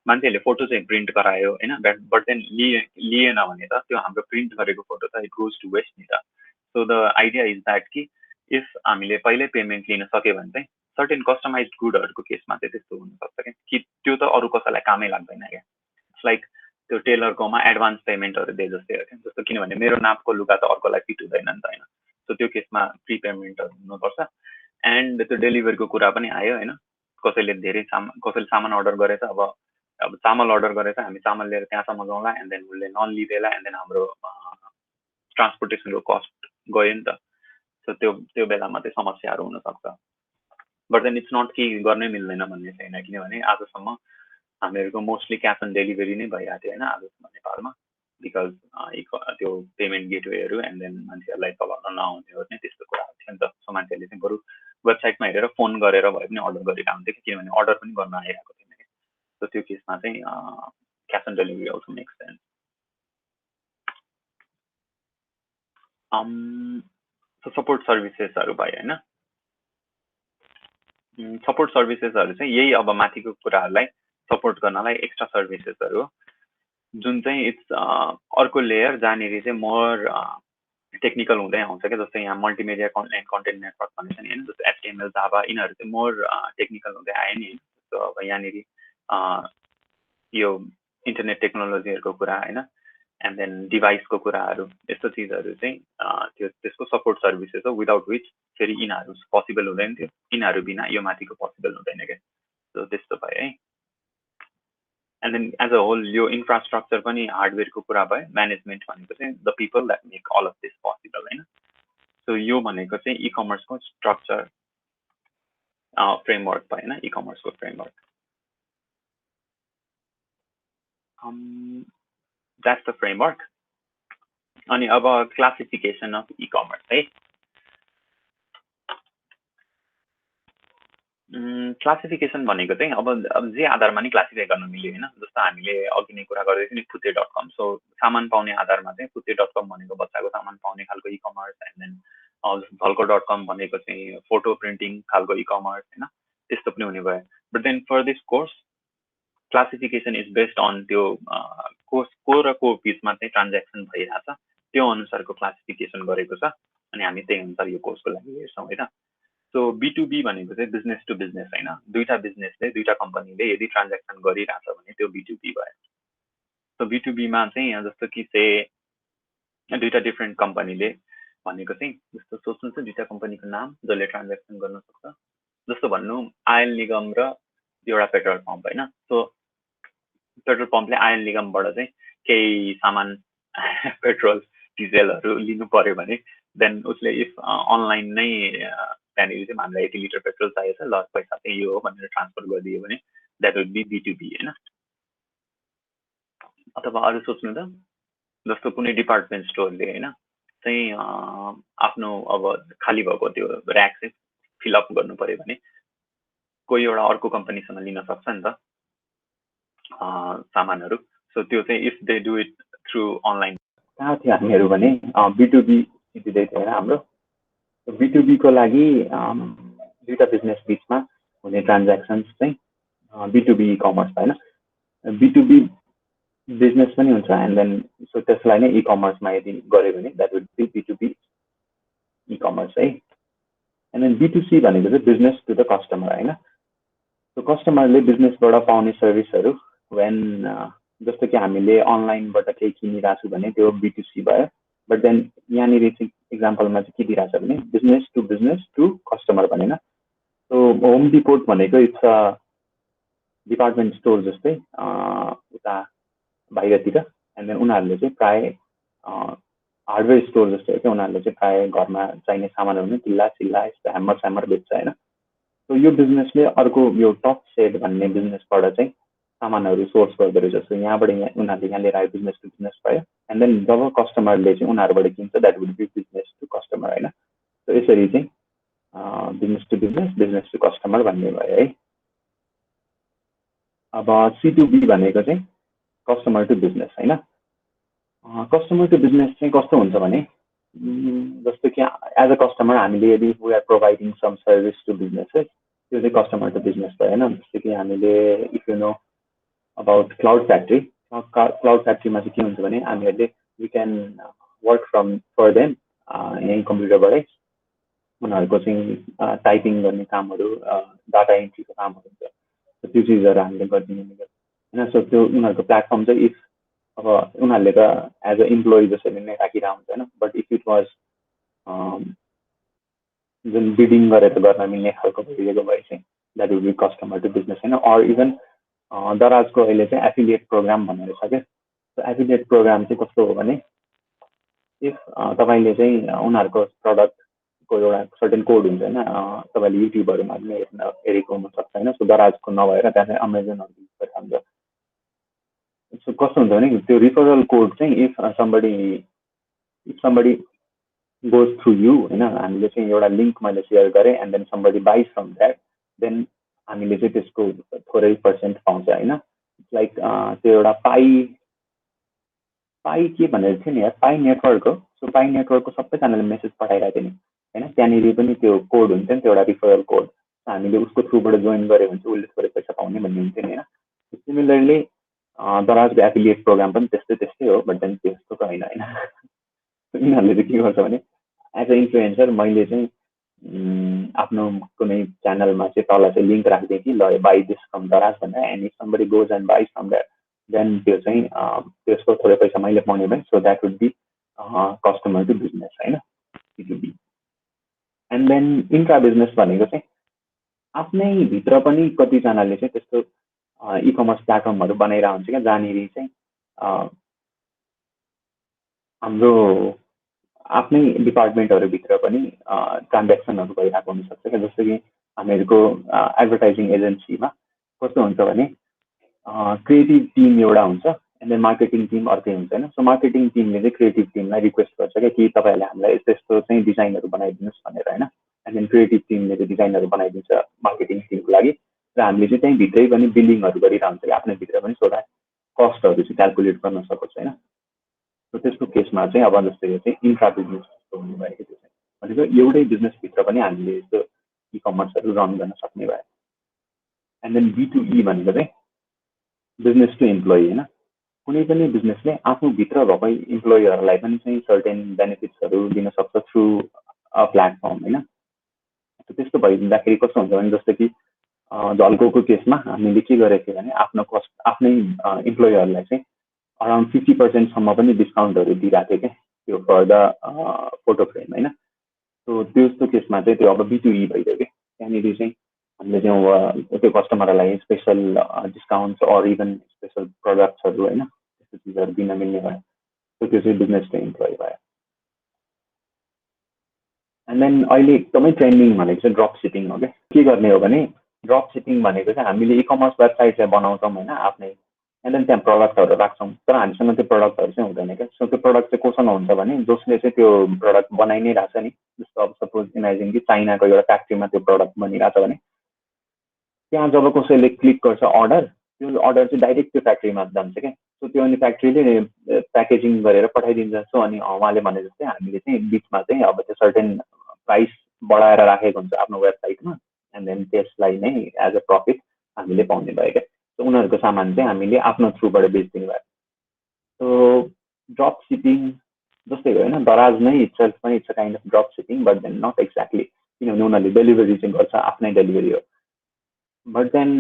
मान्छेहरूले फोटो चाहिँ प्रिन्ट गरायो हैन, बट देन लिएन भने त त्यो हाम्रो प्रिन्ट गरेको फोटो त इट गोज टु वेस्ट नि त. So the idea is that कि इफ हामीले पहिल्यै पेमेन्ट लिन सक्यो भने चाहिँ सर्टेन कस्टमाइज गुडहरूको केसमा चाहिँ त्यस्तो हुनसक्छ क्या, कि त्यो त अरू कसैलाई कामै लाग्दैन क्या. इट्स लाइक त्यो टेलरकोमा एडभान्स पेमेन्टहरू दिए जस्तै हो क्या. जस्तो किनभने मेरो नापको लुगा त अर्कोलाई फिट हुँदैन नि त हैन. सो त्यो केसमा प्री पेमेन्टहरू हुनुपर्छ. एन्ड त्यो डेलिभरीको कुरा पनि आयो हैन. कसैले कसैले सामान अर्डर गरेछ, अब चामल अर्डर गरेछ, हामी चामल लिएर त्यहाँसम्म जाउँला एन्ड देन उसले नलिदिएला एन्ड देन हाम्रो ट्रान्सपोर्टेसनको कस्ट गयो नि त. सो त्यो बेलामा चाहिँ समस्याहरू हुनसक्छ. बट देन इट्स नट कि गर्नै मिल्दैन भन्ने छैन, किनभने आजसम्म हामीहरूको मोस्टली क्यास अन डेलिभरी नै भइरहेको थियो होइन आजसम्म नेपालमा. बिकज त्यो पेमेन्ट गेटवेहरू एन्ड देन मान्छेहरूलाई चलाउन नआउने हो त्यस्तो कुराहरू थियो नि त. सो मान्छेहरूले चाहिँ बरु वेबसाइटमा हेरेर फोन गरेर भए पनि अर्डर गरिरहेको हुन्थ्यो कि, किनभने अर्डर पनि गर्न आइरहेको थिएन कि. सो त्यो केसमा चाहिँ cash on delivery also makes sense. Support सर्भिसेसहरू भयो होइन. सपोर्ट सर्भिसेसहरू चाहिँ यही अब माथिको कुराहरूलाई सपोर्ट गर्नलाई एक्स्ट्रा सर्भिसेसहरू हो, जुन चाहिँ इट्स अर्को लेयर जहाँनिर चाहिँ मोर टेक्निकल हुँदै आउँछ क्या. जस्तो यहाँ मल्टिमिडिया एन्ड कन्टेन्ट नेटवर्क भन्ने छ नि होइन, जस्तो HTML जाभा यिनीहरू चाहिँ मोर टेक्निकल हुँदै आयो नि. जस्तो अब यहाँनिर यो इन्टरनेट टेक्नोलोजीहरूको कुरा होइन, एन्ड देन डिभाइसको कुराहरू, यस्तो चिजहरू चाहिँ त्यसको सपोर्ट सर्भिसेस हो, विदाउट विच फेरि यिनीहरू पोसिबल हुँदैन थियो. यिनीहरू बिना यो माथिको पोसिबल हुँदैन क्या. सो त्यस्तो भयो है. And then as a whole यो इन्फ्रास्ट्रक्चर पनि हार्डवेयरको कुरा भयो. म्यानेजमेन्ट भनेको चाहिँ the people that make all of this possible होइन. सो यो भनेको चाहिँ ई-कमर्सको स्ट्रक्चर फ्रेमवर्क भयो होइन, ई-कमर्सको फ्रेमवर्क. That's the framework. अनि अब क्लासिफिकेसन अफ ई-कमर्स है. क्लासिफिकेसन भनेको चाहिँ अब जे आधारमा नि क्लासिफाई गर्न मिल्यो होइन। जस्तो हामीले अघि नै कुरा गर्दै थियौँ नि फुते.com, सो सामान पाउने आधारमा चाहिँ फुते.com भनेको बच्चाको सामान पाउने खालको इकमर्स, एन्ड देन झल्को.com भनेको चाहिँ फोटो प्रिन्टिङ खालको इकमर्स होइन, त्यस्तो पनि हुने भयो। But then for this course classification is based on त्यो कोर्सको र को बिचमा चाहिँ ट्रान्ज्याक्सन भइरहेछ त्यो अनुसारको क्लासिफिकेसन गरेको छ, अनि हामी त्यही अनुसार यो कोर्सको लागि हेर्छौँ होइन। सो B2B भनेको चाहिँ बिजनेस टु बिजनेस होइन, दुईटा बिजनेसले दुईटा कम्पनीले यदि ट्रान्ज्याक्सन गरिरहेछ भने त्यो B2B भयो। सो B2Bमा चाहिँ जस्तो कि चाहिँ दुईटा डिफ्रेन्ट कम्पनीले भनेको चाहिँ जस्तो सोच्नुहोस् न, दुईटा कम्पनीको नाम जसले ट्रान्ज्याक्सन गर्न सक्छ। जस्तो भन्नु आयल निगम र एउटा पेट्रोल पम्प होइन। सो पेट्रोल पम्पले आयल निगमबाट चाहिँ केही सामान पेट्रोल डिजेलहरू लिनु पर्यो भने देन उसले इफ अनलाइन नै त्यहाँनिर चाहिँ हामीलाई 80 लिटर पेट्रोल चाहिएको छ, ल पैसा चाहिँ यो हो भनेर ट्रान्सफर गरिदियो भने द्याट वुड बी B2B होइन। अथवा अरू सोच्नु त, जस्तो कुनै डिपार्टमेन्ट स्टोरले होइन चाहिँ आफ्नो अब खाली भएको त्यो ऱ्याक चाहिँ फिलअप गर्नु पर्यो भने कोही एउटा अर्को कम्पनीसँग लिन सक्छ नि त सामानहरू। सो त्यो चाहिँ if they do it through online. कहाँ थियो हामीहरू भने B2B दिँदै थियो होइन हाम्रो। B2B को लागि दुईटा बिजनेस बिचमा हुने ट्रान्ज्याक्सन्स चाहिँ B2B इकमर्स होइन। B2B बिजनेस पनि हुन्छ, एन्ड देन सो त्यसलाई नै इकमर्समा यदि गऱ्यो भने that would be B2B e-commerce है। एन्ड देन B2C भनेको चाहिँ बिजनेस टु द कस्टमर होइन। सो कस्टमरले बिजनेसबाट पाउने सर्भिसहरू वेन जस्तो कि हामीले अनलाइनबाट केही किनिरहेको छु भने त्यो B2C भयो। बट देन यहाँनिर चाहिँ इक्जाम्पलमा चाहिँ के दिइरहेको छ भने बिजनेस टु कस्टमर भनेन। सो होम डिपोट भनेको इट्स डिपार्टमेन्ट स्टोर जस्तै उता बाहिरतिर, एन्ड देन उनीहरूले चाहिँ प्राय हार्डवेयर स्टोर जस्तो चाहिँ उनीहरूले चाहिँ प्राय घरमा चाहिने सामानहरू नै किल्ला चिल्ला यस्तो ह्यामर बेच्छ होइन। सो यो बिजनेसले अर्को यो टप सेड भन्ने बिजनेसबाट चाहिँ सामानहरू सोर्स गर्दो रहेछ। सो यहाँबाट उनीहरूले यहाँ लिएर आयो बिजनेस टु बिजनेस भयो, एन्ड देन जब कस्टमरले चाहिँ उनीहरूबाट किन्छ that would be business to customer होइन। सो यसरी चाहिँ बिजनेस टु कस्टमर भन्ने भयो है। अब C2B भनेको चाहिँ कस्टमर टु बिजनेस होइन। कस्टमर टु बिजनेस चाहिँ कस्तो हुन्छ भने जस्तो कि एज अ कस्टमर हामीले यदि we are providing some service to businesses, त्यो चाहिँ कस्टमर टु बिजनेस भयो होइन। जस्तो कि हामीले if you know about cloud फ्याक्ट्रीमा चाहिँ के हुन्छ भने हामीहरूले we can work for them यहीँ कम्प्युटरबाटै उनीहरूको चाहिँ टाइपिङ गर्ने कामहरू डाटा एन्ट्रीको कामहरू हुन्छ, त्यो चिजहरू हामीले गरिदिने होइन। सो त्यो उनीहरूको प्लेटफर्म चाहिँ इफ अब उनीहरूले त एज अ इम्प्लोइ जसरी नै राखिरहेको हुन्छ होइन। बट इफ इट वाज जुन बिडिङ गरेर गर्न मिल्ने खालको भइदिएको भए चाहिँ that would be customer to business होइन। अर इभन दराजको अहिले चाहिँ एफिलिएट प्रोग्राम भनेर छ क्या। एफिलिएट प्रोग्राम चाहिँ कस्तो हो भने इफ तपाईँले चाहिँ उनीहरूको प्रडक्टको एउटा सर्टेन कोड हुन्छ होइन, तपाईँले युट्युबहरूमा पनि हेरेको हुनसक्छ होइन। सो दराजको नभएर त्यहाँ चाहिँ अमेजनहरू युज गरेर हुन्छ। सो कस्तो हुन्छ भने त्यो रिफरल कोड चाहिँ if somebody goes through you होइन, हामीले चाहिँ एउटा लिङ्क मैले सेयर गरेँ and then somebody buys from that, then हामीले चाहिँ त्यसको थोरै पर्सेन्ट पाउँछ होइन। लाइक त्यो एउटा पाई के भनेर थियो नि यार, पाई नेटवर्क हो। सो पाई नेटवर्कको सबैजनाले मेसेज पठाइरहेको थियो नि होइन, त्यहाँनिर पनि त्यो कोड हुन्छ नि, त्यो एउटा रिफरल कोड हामीले उसको थ्रुबाट जोइन गऱ्यो भने चाहिँ उसले थोरै पैसा पाउने भन्ने हुन्थ्यो नि होइन। सिमिलरली दराजको एफिलिएट प्रोग्राम पनि त्यस्तै हो, बट देन त्यस्तो त होइन होइन। यिनीहरूले चाहिँ के गर्छ भने एज अ इन्फ्लुएन्सर मैले चाहिँ आफ्नो कुनै च्यानलमा चाहिँ तल चाहिँ लिङ्क राखिदिएँ कि ल बाई दिस फ्रम दराज भनेर, and if somebody goes and buys from that then त्यो चाहिँ त्यसको थोरै पैसा मैले पाउने भएँ। So that would be customer to business होइन, B2B। And then intra business भनेको चाहिँ आफ्नै भित्र पनि कतिजनाले चाहिँ त्यस्तो इकमर्स प्लेटफर्महरू बनाइरहेको हुन्छ क्या, जहाँनिर चाहिँ हाम्रो आफ्नै डिपार्टमेन्टहरूभित्र पनि ट्रान्ज्याक्सनहरू भइरहेको हुनसक्छ क्या। जस्तो कि हामीहरूको एडभर्टाइजिङ एजेन्सीमा कस्तो हुन्छ भने क्रिएटिभ टिम एउटा हुन्छ, एन्ड देन मार्केटिङ टिम अर्कै हुन्छ होइन। सो मार्केटिङ टिमले चाहिँ क्रिएटिभ टिमलाई रिक्वेस्ट गर्छ क्या कि तपाईँहरूले हामीलाई यस्तो चाहिँ डिजाइनहरू बनाइदिनुहोस् भनेर होइन। एन्ड देन क्रिएटिभ टिमले चाहिँ डिजाइनहरू बनाइदिन्छ मार्केटिङ टिमको लागि र हामीले चाहिँ त्यहीँ भित्रै पनि बिलिङहरू गरिरहन्छ कि आफ्नै भित्र पनि सो द्याट कस्टहरू चाहिँ क्यालकुलेट गर्न सकोस् होइन। सो त्यस्तो केसमा चाहिँ अब जस्तै यो चाहिँ इन्ट्रा बिजनेस हुने भयो कि त्यो चाहिँ भनेको एउटै बिजनेसभित्र पनि हामीले यस्तो इकमर्सहरू रन गर्न सक्ने भयो। एन्ड देन B2E भनेको चाहिँ बिजनेस टु इम्प्लोइ होइन, कुनै पनि बिजनेसले आफूभित्र भएको इम्प्लोइहरूलाई पनि चाहिँ सर्टेन बेनिफिट्सहरू दिन सक्छ थ्रु अ प्लेटफर्म होइन। त्यस्तो भइदिँदाखेरि कस्तो हुन्छ भने जस्तो कि झल्कोको केसमा हामीले के गरेको थियो भने आफ्नै इम्प्लोइहरूलाई चाहिँ अराउन्ड 50% पनि डिस्काउन्टहरू दिइरहेको थियो क्या त्यो फर द फोटो फ्रेम होइन। सो त्यस्तो केसमा चाहिँ त्यो अब B2E भइदियो कि त्यहाँनिर चाहिँ हामीले चाहिँ त्यो कस्टमरहरूलाई special discount or even special प्रडक्ट्सहरू होइन त्यस्तो चिजहरू दिन मिल्ने भयो। सो त्यो चाहिँ बिजनेस टु इम्प्लोइ भयो। एन्ड देन अहिले एकदमै ट्रेन्डिङ भनेको चाहिँ ड्रप सिपिङ हो क्या। के गर्ने हो भने ड्रप सिपिङ भनेको चाहिँ हामीले इकमर्स वेबसाइट चाहिँ बनाउँछौँ होइन आफ्नै, एन्ड देन त्यहाँ प्रडक्टहरू राख्छौँ तर हामीसँग त्यो प्रडक्टहरू चाहिँ हुँदैन क्या। सो त्यो प्रडक्ट चाहिँ कोसँग हुन्छ भने जसले चाहिँ त्यो प्रडक्ट बनाइ नै रहेछ नि, जस्तो अब सपोज इमेजिन कि चाइनाको एउटा फ्याक्ट्रीमा त्यो प्रडक्ट बनिरहेछ भने त्यहाँ जब कसैले क्लिक गर्छ अर्डर, त्यो अर्डर चाहिँ डाइरेक्ट त्यो फ्याक्ट्रीमा जान्छ क्या। सो त्यो अनि फ्याक्ट्रीले प्याकेजिङ गरेर पठाइदिन्छ। सो अनि उहाँले भने जस्तै हामीले चाहिँ बिचमा चाहिँ अब त्यो सर्टेन प्राइस बढाएर राखेको हुन्छ आफ्नो वेबसाइटमा एन्ड देन त्यसलाई नै एज अ प्रफिट हामीले पाउने भयो क्या। सो उनीहरूको सामान चाहिँ हामीले आफ्नो थ्रुबाट बेचिदिनु भयो। सो ड्रप सिपिङ जस्तै हो होइन, दराज नै इट्सेल्फ पनि it's a kind of drop shipping but then not exactly, किनभने उनीहरूले डेलिभरी चाहिँ गर्छ आफ्नै डेलिभरी हो। बट देन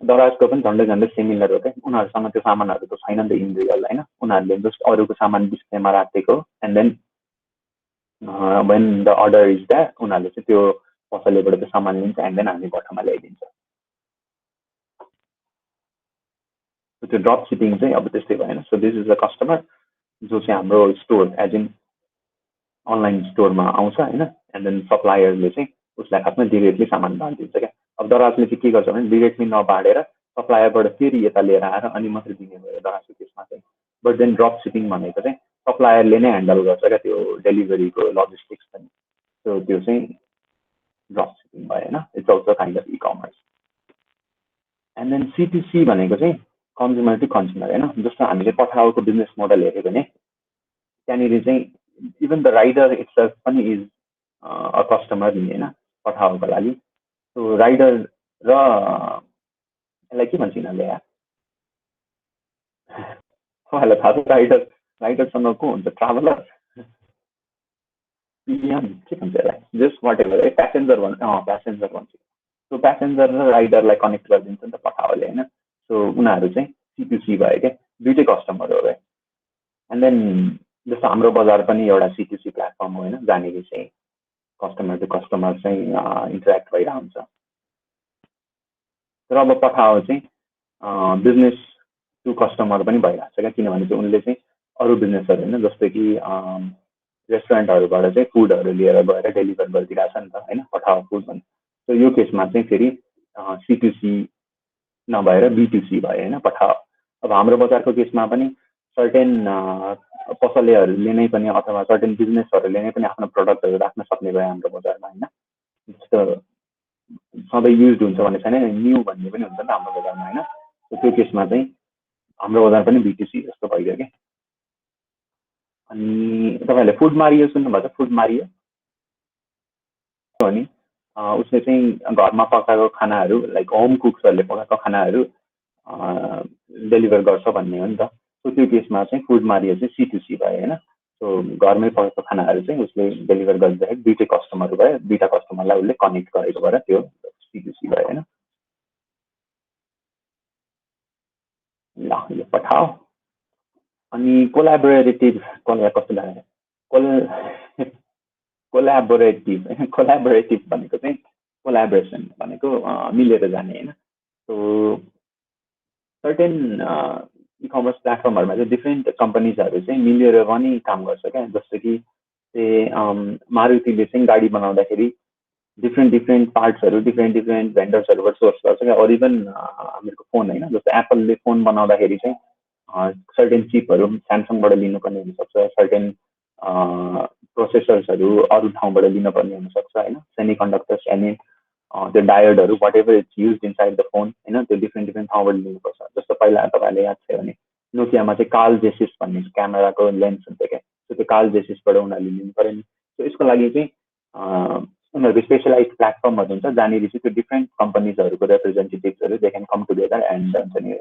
दराजको पनि झन्डै झन्डै सिमिलर हो क्या। उनीहरूसँग त्यो सामानहरू त छैन नि त इन रियल होइन, उनीहरूले जस्ट अरूको सामान डिस्प्लेमा राखेको and then when the order is that उनीहरूले चाहिँ त्यो पसलेबाट त्यो सामान लिन्छ एन्ड देन हामी बठामा ल्याइदिन्छ। त्यो ड्रप सिपिङ चाहिँ अब त्यस्तै भएन। So this is a customer जो चाहिँ हाम्रो स्टोर एज इन अनलाइन स्टोरमा आउँछ होइन, एन्ड देन सप्लायरले चाहिँ उसलाई खासमा डिरेक्टली सामान बाँडिदिन्छ क्या। अब दराजले चाहिँ के गर्छ भने डिरेक्टली नबाँडेर सप्लायरबाट फेरि यता लिएर आएर अनि मात्रै दिने भयो दराजको केसमा चाहिँ। बट देन ड्रप सिपिङ भनेको चाहिँ सप्लायरले नै ह्यान्डल गर्छ क्या त्यो डेलिभरीको लजिस्टिक्स पनि। सो त्यो चाहिँ ड्रप सिपिङ भयो होइन, it's also kind of e-commerce. And then C2C भनेको चाहिँ कन्ज्युमर टु कन्ज्युमर होइन। जस्तो हामीले पठाएको बिजनेस मोडल हेऱ्यो भने त्यहाँनिर चाहिँ इभन द राइडर इट्सेल्फ पनि इज अ कस्टमर नि होइन पठाएको लागि। सो राइडर र यसलाई के भन्छ यिनीहरूले यार, तपाईँहरूलाई थाहा छ राइडरसँग को हुन्छ, ट्राभलर पिएम के भन्छ यसलाई, जस्ट वाट एभर है, प्यासेन्जर भन्छ, प्यासेन्जर भन्छ। सो प्यासेन्जर र राइडरलाई कनेक्ट गरिदिन्छ नि त पठाओले होइन। सो उनीहरू चाहिँ C2C भयो क्या, दुइटै कस्टमर हो है। एन्ड देन जस्तो हाम्रो बजार पनि एउटा C2C प्लेटफर्म हो होइन, जहाँनिर चाहिँ कस्टमर टु कस्टमर चाहिँ इन्टरेक्ट भइरहेको हुन्छ। तर अब पठाओ चाहिँ बिजनेस टु कस्टमर पनि भइरहेको छ क्या, किनभने चाहिँ उनले चाहिँ अरू बिजनेसहरू होइन जस्तो कि रेस्टुरेन्टहरूबाट चाहिँ फुडहरू लिएर गएर डेलिभर गरिदिरहेछ नि त होइन, पठाओ फुड भन्नु। सो यो केसमा चाहिँ फेरि C2C नभएर B2C भयो होइन, पठाओ। अब हाम्रो बजारको केसमा पनि सर्टेन पसलेहरूले नै पनि अथवा सर्टेन बिजनेसहरूले नै पनि आफ्नो प्रडक्टहरू राख्न सक्ने भयो हाम्रो बजारमा होइन। जस्तो सधैँ युज हुन्छ भन्ने छैन, न्यू भन्ने पनि हुन्छ नि त हाम्रो बजारमा होइन। त्यो केसमा चाहिँ हाम्रो बजार पनि B2C जस्तो भइगयो क्या। अनि तपाईँहरूले फुड मारियो सुन्नुभएको छ, फुड मारियो हो नि, उसले चाहिँ घरमा पकाएको खानाहरू लाइक होम कुक्सहरूले पकाएको खानाहरू डेलिभर गर्छ भन्ने हो नि त। सो त्यो केसमा चाहिँ फुड मारियो चाहिँ C2C भयो होइन। सो घरमै पकाएको खानाहरू चाहिँ उसले डेलिभर गरिदिँदाखेरि दुइटै कस्टमर भयो, दुइटा कस्टमरलाई उसले कनेक्ट गरेको भएर त्यो C2C भयो होइन। ल यो पठाओ। अनि कोलाबोरेटिभ कस्तो लाग्यो, कोलाबोरेटिभ भनेको चाहिँ कोलाबोरेसन भनेको मिलेर जाने होइन। सो सर्टेन इकमर्स प्लेटफर्महरूमा चाहिँ डिफ्रेन्ट कम्पनीजहरू चाहिँ मिलेर पनि काम गर्छ क्या। जस्तो कि मारुतिले चाहिँ गाडी बनाउँदाखेरि डिफ्रेन्ट पार्ट्सहरू डिफ्रेन्ट भेन्डर्सहरूबाट सोर्स गर्छ क्या। अरू इभन हामीहरूको फोन होइन, जस्तो एप्पलले फोन बनाउँदाखेरि चाहिँ सर्टेन चिपहरू स्यामसङबाट लिनुपर्ने हुनसक्छ, सर्टेन प्रोसेसर्सहरू अरू ठाउँबाट लिनुपर्ने हुनसक्छ होइन, सेमी कन्डक्टर्स एनी त्यो डायोडहरू whatever it's use inside the phone होइन, त्यो डिफ्रेन्ट डिफ्रेन्ट ठाउँबाट लिनुपर्छ। जस्तो पहिला तपाईँहरूले याद छ भने नोकियामा चाहिँ कार्ल जेसिस भन्ने क्यामेराको लेन्स हुन्छ क्या, त्यो कार्ल जेसिसबाट उनीहरूले लिनु पऱ्यो नि। सो यसको लागि चाहिँ उनीहरूको स्पेसलाइज प्लेटफर्महरू हुन्छ जहाँनिर चाहिँ त्यो डिफ्रेन्ट कम्पनीजहरूको रिप्रेजेन्टेटिभ्सहरू they can come together and हुन्छ नि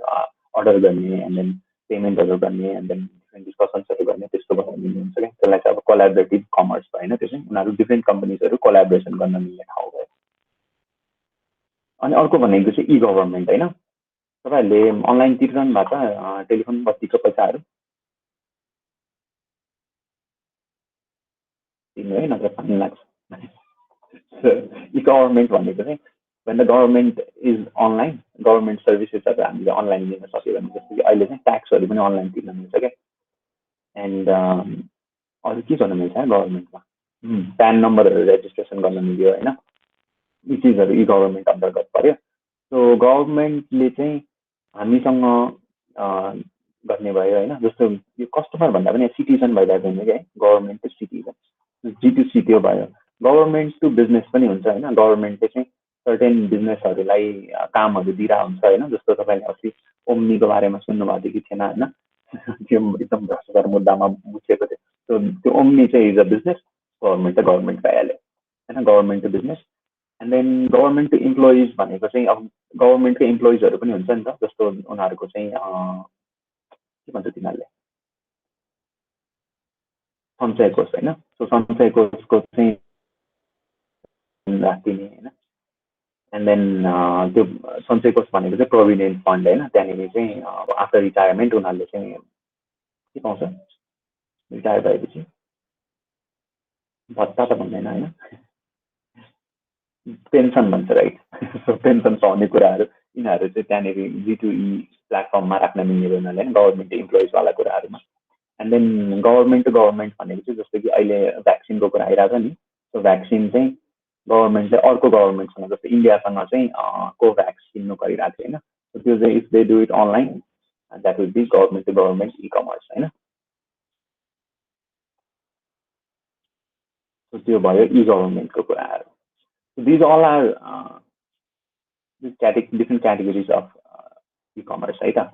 अर्डर गर्ने एन्ड देन पेमेन्टहरू गर्ने एन्ड देन डिफ्रेन्ट डिस्कसन्सहरू गर्ने, त्यस्तो गर्न मिल्नुहुन्छ क्या। त्यसलाई चाहिँ अब कोलाबोरेटिभ कमर्स होइन, त्यो चाहिँ उनीहरू डिफ्रेन्ट कम्पनीजहरू कोलाबोरेसन गर्न मिल्ने ठाउँ भयो। अनि अर्को भनेको चाहिँ इ गभर्मेन्ट होइन, तपाईँहरूले अनलाइन तिर्नु भएको छ टेलिफोन बत्तीको पैसाहरू तिर्नु है, नत्र फाइन लाग्छ। इ गभर्मेन्ट भनेको चाहिँ when the government is online, government सर्भिसेसहरू हामीले अनलाइन लिन सक्यो भने, जस्तो कि अहिले चाहिँ ट्याक्सहरू पनि अनलाइन तिर्न मिल्छ क्या। एन्ड अरू के गर्नु मिल्छ गभर्मेन्टमा, प्यान नम्बरहरू रेजिस्ट्रेसन गर्न मिल्यो होइन, यी चिजहरू इ गभर्मेन्ट अन्तर्गत पर्यो। सो गभर्मेन्टले चाहिँ हामीसँग गर्ने भयो होइन, जस्तो यो कस्टमर भन्दा पनि सिटिजन भइरहेको हुन्छ क्या, गभर्मेन्ट टु सिटिजन, जी2सी त्यो भयो। गभर्मेन्ट टु बिजनेस पनि हुन्छ होइन, गभर्मेन्टले चाहिँ सर्टेन बिजनेसहरूलाई कामहरू दिइरहेको हुन्छ होइन। जस्तो तपाईँले अस्ति ओम्नीको बारेमा सुन्नुभएको थियो कि थिएन होइन, त्यो एकदम भ्रष्टाचार मुद्दामा बुझेको थियो। त्यो ओम्नी चाहिँ इज अ बिजनेस, गभर्मेन्ट त गभर्मेन्ट भइहाल्यो होइन, government to business. And then government to employees भनेको चाहिँ अब गभर्मेन्टकै इम्प्लोइजहरू पनि हुन्छ नि त, जस्तो उनीहरूको चाहिँ के भन्छ तिनीहरूले सञ्चय कोष होइन, सो सञ्चय कोषको चाहिँ राखिदिने होइन। एन्ड देन त्यो सञ्चय कोष भनेको चाहिँ प्रोभिडेन्ट फन्ड होइन, त्यहाँनिर चाहिँ आफ्टर रिटायरमेन्ट उनीहरूले चाहिँ के पाउँछ, रिटायर भएपछि भत्ता त भन्दैन होइन, पेन्सन भन्छ राइट। सो पेन्सन पाउने कुराहरू यिनीहरू चाहिँ त्यहाँनिर जी2ई प्लेटफर्ममा राख्न मिल्ने उनीहरूले गभर्मेन्ट इम्प्लोइजवाला कुराहरूमा। And then government to government भनेको चाहिँ जस्तो कि अहिले भ्याक्सिनको कुरा आइरहेको छ नि, सो भ्याक्सिन चाहिँ गभर्मेन्टले अर्को गभर्मेन्टसँग, जस्तो इन्डियासँग चाहिँ कोभ्याक्स किन्नु परिरहेको थियो होइन, त्यो चाहिँ if they do it online that will be government to government e-commerce होइन। त्यो भयो इ गभर्मेन्टको कुराहरू। These all are different categories of e-commerce है त।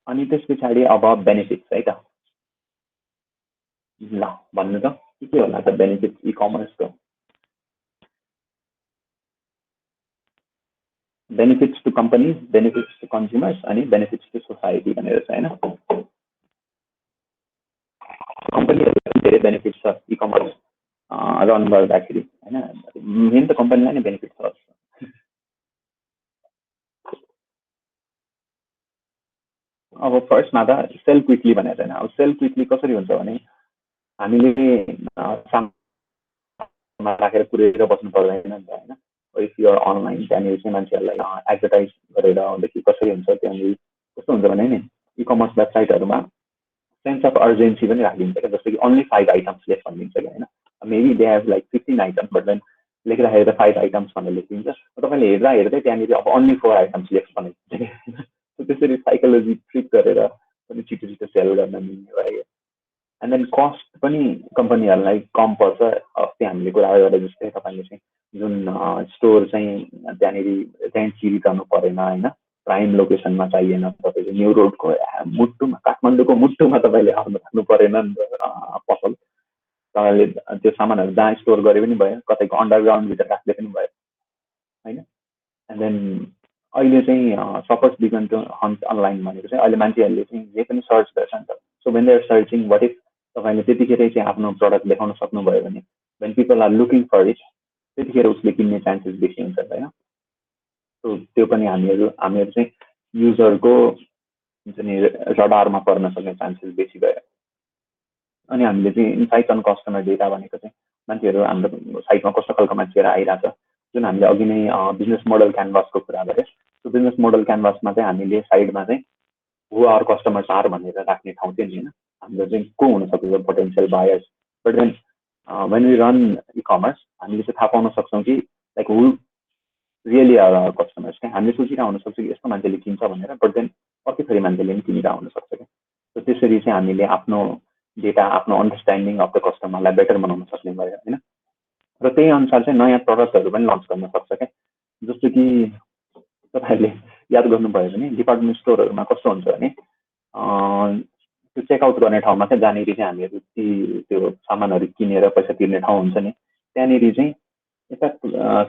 अनि त्यस पछाडि अब बेनिफिट्स है त, ल भन्नु त के होला त बेनिफिट्स इ कमर्सको? Benefits to companies, benefits to consumers अनि बेनिफिट्स टु सोसाइटी भनेर छ होइन। कम्पनीहरूलाई धेरै बेनिफिट्स छ इ कमर्स रन गर्दाखेरि होइन, मेन त कम्पनीलाई नै बेनिफिट छ। अब फर्स्टमा त सेल क्विकली भनेर छैन, अब सेल क्विकली कसरी हुन्छ भने हामीले साममा राखेर कुरेर बस्नु पर्दैन नि त होइन। इफ युआर अनलाइन त्यहाँनिर चाहिँ मान्छेहरूलाई एडभर्टाइज गरेर आउँदाखेरि कसरी हुन्छ, त्यहाँनिर कस्तो हुन्छ भने नि इ कमर्स वेबसाइटहरूमा सेन्स अफ अर्जेन्सी पनि राखिदिन्छ क्या, जस्तो कि ओन्ली 5 आइटम्स लेख्छ भनिदिन्छ क्या होइन। Maybe they have like 15 items but then लेख्दाखेरि त 5 आइटम्स भनेर लेखिदिन्छ, तपाईँले हेर्दा हेर्दै त्यहाँनिर अब ओन्ली 4 आइटम्स लेख्छ भनेर त्यसरी साइकोलोजी ट्रिक गरेर पनि छिटो छिटो सेल गर्न मिल्ने भयो। एन्ड देन कस्ट पनि कम्पनीहरूलाई कम पर्छ। अस्ति हामीले कुरा गरेर जस्तै तपाईँले चाहिँ जुन स्टोर चाहिँ त्यहाँनिर रेन्ट तिरिरहनु परेन होइन, प्राइम लोकेसनमा चाहिएन, तपाईँले न्यु रोडको मुटुमा काठमाडौँको मुटुमा तपाईँले राख्नु परेन नि त पसल, तपाईँले त्यो सामानहरू जहाँ स्टोर गरे पनि भयो, कतैको अन्डरग्राउन्डभित्र राख्दै पनि भयो होइन। एन्ड देन अहिले चाहिँ suppose begin to hunt online भनेको चाहिँ अहिले मान्छेहरूले चाहिँ जे पनि सर्च गर्छ नि त। So when they are searching what if तपाईँले त्यतिखेरै चाहिँ आफ्नो प्रडक्ट देखाउन सक्नुभयो भने when people are looking for it त्यतिखेर उसले किन्ने चान्सेस बेसी हुन्छ होइन। सो त्यो पनि हामीहरू चाहिँ युजरको हुन्छ नि रडारमा पर्न सक्ने चान्सेस बेसी भयो। अनि हामीले चाहिँ इन्साइट अन कस्टमर डेटा भनेको चाहिँ मान्छेहरू हाम्रो साइटमा कस्तो खालको मान्छेहरू आइरहेछ, जुन हामीले अघि नै बिजनेस मोडल क्यानभासको कुरा गरेँ। त्यो बिजनेस मोडल क्यानभासमा चाहिँ हामीले साइडमा चाहिँ हु आवर कस्टमर्स आर भनेर राख्ने ठाउँ थियो नि होइन, हाम्रो चाहिँ को हुनसक्छ potential buyers. But then when we run e-commerce हामीले चाहिँ थाहा पाउन सक्छौँ कि like who really are our customers क्या। हामीले सोचिरहेको हुनसक्छ कि यस्तो मान्छेले किन्छ भनेर, बट देन अर्कै फेरि मान्छेले पनि किनिरहेको हुनसक्छ क्या। त्यसरी चाहिँ हामीले आफ्नो डेटा आफ्नो अन्डरस्ट्यान्डिङ अफ द कस्टमरलाई बेटर बनाउन सक्ने भयो हैन। र त्यही अनुसार चाहिँ नयाँ प्रडक्टहरू पनि लन्च गर्न सक्छ क्या। जस्तो कि तपाईँहरूले याद गर्नुभयो भने डिपार्टमेन्ट स्टोरहरूमा कस्तो हुन्छ भने त्यो चेकआउट गर्ने ठाउँमा चाहिँ जहाँनिर चाहिँ हामीहरू त्यो सामानहरू किनेर पैसा तिर्ने ठाउँ हुन्छ नि, त्यहाँनिर चाहिँ यता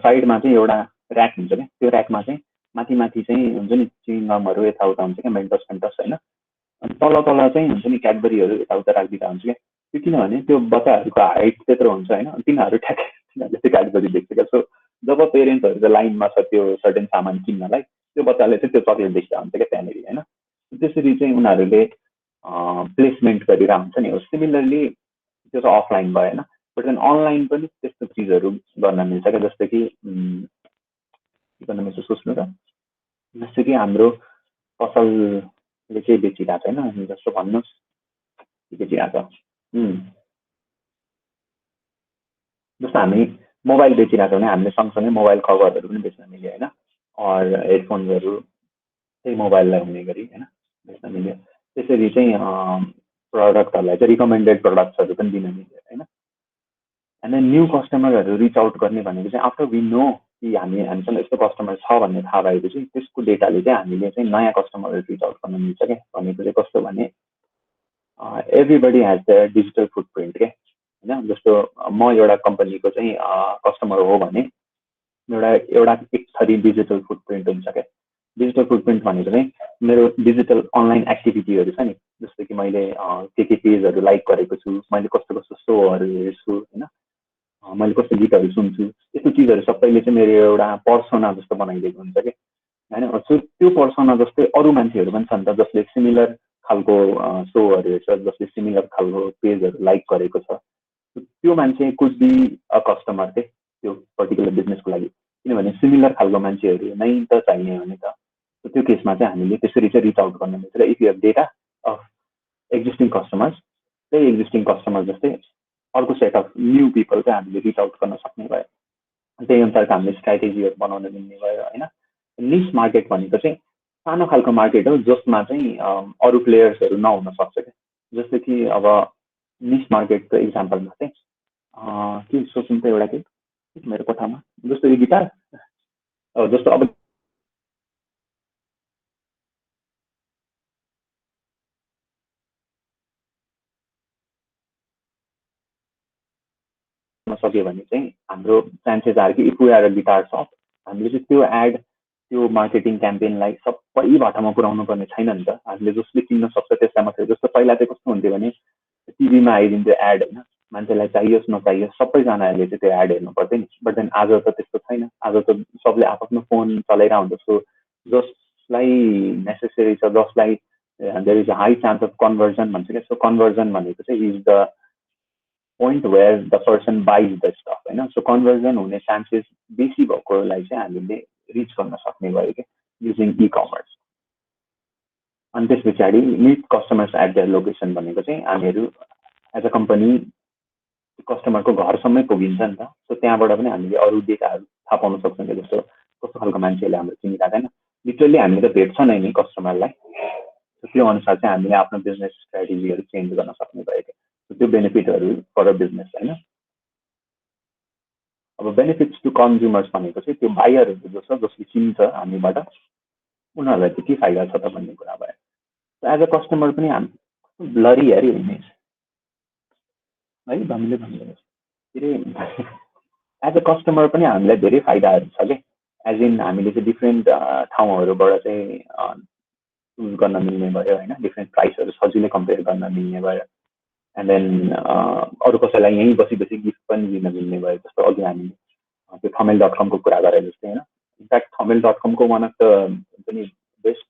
साइडमा चाहिँ एउटा ऱ्याक हुन्छ क्या। त्यो ऱ्याकमा चाहिँ माथि माथि चाहिँ हुन्छ नि चिङगमहरू यताउता हुन्छ क्या, मेन्टस मेन्टस होइन। अनि तल तल चाहिँ हुन्छ नि क्याडबरीहरू यताउता राखिदिँदा हुन्छ क्या। त्यो किनभने त्यो बच्चाहरूको हाइट त्यत्रो हुन्छ होइन, तिनीहरू ठ्याक्कै तिनीहरूले त्यो क्याडबरी देख्छ क्या। सो जब पेरेन्ट्सहरूको लाइनमा छ त्यो सर्टेन सामान किन्नलाई, त्यो बच्चाले चाहिँ त्यो चक्लेट देख्दा हुन्छ क्या त्यहाँनिर होइन। त्यसरी चाहिँ उनीहरूले प्लेसमेन्ट गरेर हुन्छ नि। सिमिलरली त्यो चाहिँ अफलाइन भयो होइन, बट देन अनलाइन पनि त्यस्तो चिजहरू गर्न मिल्छ क्या। जस्तो कि इकोनोमिक्स सोच्नु त, जस्तो कि हाम्रो पसलले चाहिँ बेचिरहेको छ होइन, जस्तो भन्नुहोस् के बेचिरहेको छ। जस्तो हामी मोबाइल बेचिरहेको छ भने हामीले सँगसँगै मोबाइल कभरहरू पनि बेच्न मिल्यो होइन, अर हेडफोन्सहरू त्यही मोबाइललाई हुने गरी होइन बेच्न मिल्यो। त्यसरी चाहिँ प्रडक्टहरूलाई चाहिँ रिकमेन्डेड प्रडक्ट्सहरू पनि दिन मिल्यो होइन। एन्ड देन न्यू कस्टमरहरू रिच आउट गर्ने भनेको चाहिँ आफ्टर वी नो कि हामीसँग यस्तो कस्टमर छ भन्ने थाहा भएपछि त्यसको डेटाले चाहिँ हामीले चाहिँ नयाँ कस्टमरहरू रिच आउट गर्न मिल्छ क्या। भनेको चाहिँ कस्तो भने everybody has the digital footprint क्या होइन। जस्तो म एउटा कम्पनीको चाहिँ कस्टमर हो भने एउटा एक थरी डिजिटल फुटप्रिन्ट हुन्छ क्या। डिजिटल फुटप्रिन्ट भनेको चाहिँ मेरो डिजिटल अनलाइन एक्टिभिटीहरू छ नि, जस्तो कि मैले के पेजहरू लाइक गरेको छु, मैले कस्तो कस्तो सोहरू हेर्छु होइन, मैले कस्तो गीतहरू सुन्छु, यस्तो चिजहरू सबैले चाहिँ मेरो एउटा पर्सोना जस्तो बनाइदिएको हुन्छ कि होइन। सो त्यो पर्सोना जस्तै अरू मान्छेहरू पनि छन् त जसले सिमिलर खालको सोहरू हेर्छ, जसले सिमिलर खालको पेजहरू लाइक गरेको छ। त्यो मान्छे कुड बी अ कस्टमर के त्यो पर्टिकुलर बिजनेसको लागि, किनभने सिमिलर खालको मान्छेहरू नै त चाहिने हो नि त। त्यो केसमा चाहिँ हामीले त्यसरी चाहिँ रिच आउट गर्न मिल्छ। र if you have data of existing customers, त्यही एक्जिस्टिङ कस्टमर जस्तै अर्को सेट अफ न्यू पिपल चाहिँ हामीले रिच आउट गर्न सक्ने भयो। त्यही अनुसारको हामीले स्ट्राटेजीहरू बनाउन मिल्ने भयो होइन। निस मार्केट भनेको चाहिँ सानो खालको मार्केट हो जसमा चाहिँ अरू प्लेयर्सहरू नहुन सक्छ क्या। जस्तो कि अब निस मार्केटको इक्जाम्पलमा चाहिँ के सोच्नु त एउटा के मेरो कोठामा, जस्तो यो गिटार जस्तो अब सक्यो भने चाहिँ हाम्रो चान्सेस आर कि if we are a guitar shop, हामीले चाहिँ त्यो एड त्यो मार्केटिङ क्याम्पेनलाई सबै भाटामा पुऱ्याउनु पर्ने छैन नि त। हामीले जसले किन्न सक्छ त्यसलाई मात्रै। जस्तो पहिला चाहिँ कस्तो हुन्थ्यो भने टिभीमा आइदिन्थ्यो एड होइन, मान्छेलाई चाहियोस् नचाहियोस् सबैजनाहरूले चाहिँ त्यो एड हेर्नु पर्थ्यो नि। बट देन आज त त्यस्तो छैन, आज त सबले आफ्नो फोन चलाइरहेको हुन्छ। सो जसलाई नेसेसरी छ, जसलाई there is a high chance of conversion भन्छ क्या। सो कन्भर्जन भनेको चाहिँ is the point where the person buys the stuff होइन। सो कन्भर्जन हुने चान्सेस बेसी भएकोलाई चाहिँ हामीले रिच गर्न सक्ने भयो क्या युजिङ इ कमर्स। अनि त्यस पछाडि meet customers at their location भनेको चाहिँ हामीहरू एज अ कम्पनी कस्टमरको घरसम्मै पुगिन्छ नि त। सो त्यहाँबाट पनि हामीले अरू डेटाहरू थाहा पाउन सक्छौँ कि जस्तो कस्तो खालको मान्छेहरूले हाम्रो चिनिरहेको छैन, लिटरली हामीले त भेट्छ नै नि कस्टमरलाई। त्यो अनुसार चाहिँ हामीले आफ्नो बिजनेस स्ट्राटेजीहरू चेन्ज गर्न सक्ने भयो क्या। त्यो बेनिफिटहरू फर अ बिजनेस होइन। अब बेनिफिट्स टु कन्ज्युमर्स भनेको चाहिँ त्यो बायरहरू जो छ जसले किन्छ हामीबाट उनीहरूलाई चाहिँ के फाइदा छ त भन्ने कुरा भयो। एज अ कस्टमर पनि हामी ब्लरी हेरी इमेज है हामीले भन्नु के अरे एज अ कस्टमर पनि हामीलाई धेरै फाइदाहरू छ क्या। एज इन हामीले चाहिँ डिफ्रेन्ट ठाउँहरूबाट चाहिँ चुज गर्न मिल्ने भयो होइन, डिफ्रेन्ट प्राइसहरू सजिलै कम्पेयर गर्न मिल्ने भयो। एन्ड देन अरू कसैलाई यहीँ बसी बसी गिफ्ट पनि दिन मिल्ने भयो। जस्तो अघि हामीले त्यो थमेल.com को कुरा गरे जस्तै होइन। इनफ्याक्ट थमेल.com को वान अफ द पनि बेस्ट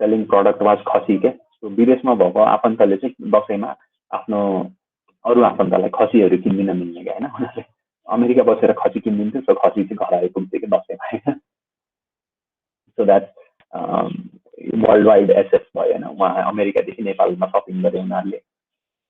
सेलिङ प्रडक्ट वाज खसी क्या। सो विदेशमा भएको आफन्तले चाहिँ दसैँमा आफ्नो अरू आफन्तलाई खसीहरू किनिदिन मिल्ने क्या होइन। उनीहरूले अमेरिका बसेर खसी किनिदिन्थ्यो, सो खसी चाहिँ घर आइपुग्थ्यो कि दसैँमा होइन। So that world wide access भयो होइन। उहाँ अमेरिकादेखि नेपालमा सपिङ गरे उनीहरूले।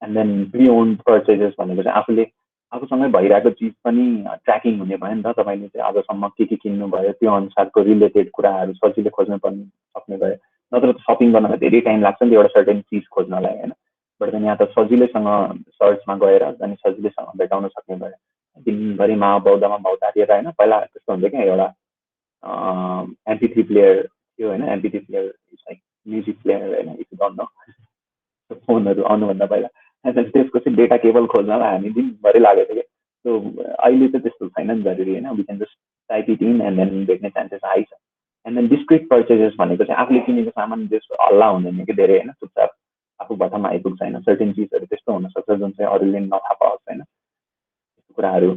And then pre-owned purchases भनेको चाहिँ आफूले आफूसँगै भइरहेको चिज पनि ट्र्याकिङ हुने भयो नि त। तपाईँले चाहिँ आजसम्म के किन्नुभयो त्यो अनुसारको रिलेटेड कुराहरू सजिलै खोज्न पनि सक्ने भयो। नत्र त सपिङ गर्न धेरै टाइम लाग्छ नि एउटा सर्टेन चिज खोज्नलाई होइन। बट चाहिँ यहाँ त सजिलैसँग सर्चमा गएर अनि सजिलैसँग भेटाउन सक्ने भयो। दिनभरि माबौदामा भौतारिएर होइन, पहिला त्यस्तो हुन्छ क्या, एउटा MP3 प्लेयर थियो होइन, MP3 player is like music player होइन, इफ यु डोन्ट नो, फोनहरू आउनुभन्दा पहिला। अनि त्यसको चाहिँ डेटा केबल खोज्नलाई हामी दिनभरि लागेको थियो क्या। सो अहिले चाहिँ त्यस्तो छैन नि जरुरी होइन, we can just type it in and then भेट्ने चान्सेस हाई छ। एन्ड देन डिस्क्रिट पर्चेजेस भनेको चाहिँ आफूले किनेको सामान त्यसको हल्ला हुँदैन कि धेरै होइन, चुपचाप आफू भट्टामा आइपुग्छ होइन। सर्टेन चिजहरू त्यस्तो हुनसक्छ जुन चाहिँ अरूले नथाहा पाओस् होइन, त्यस्तो कुराहरू।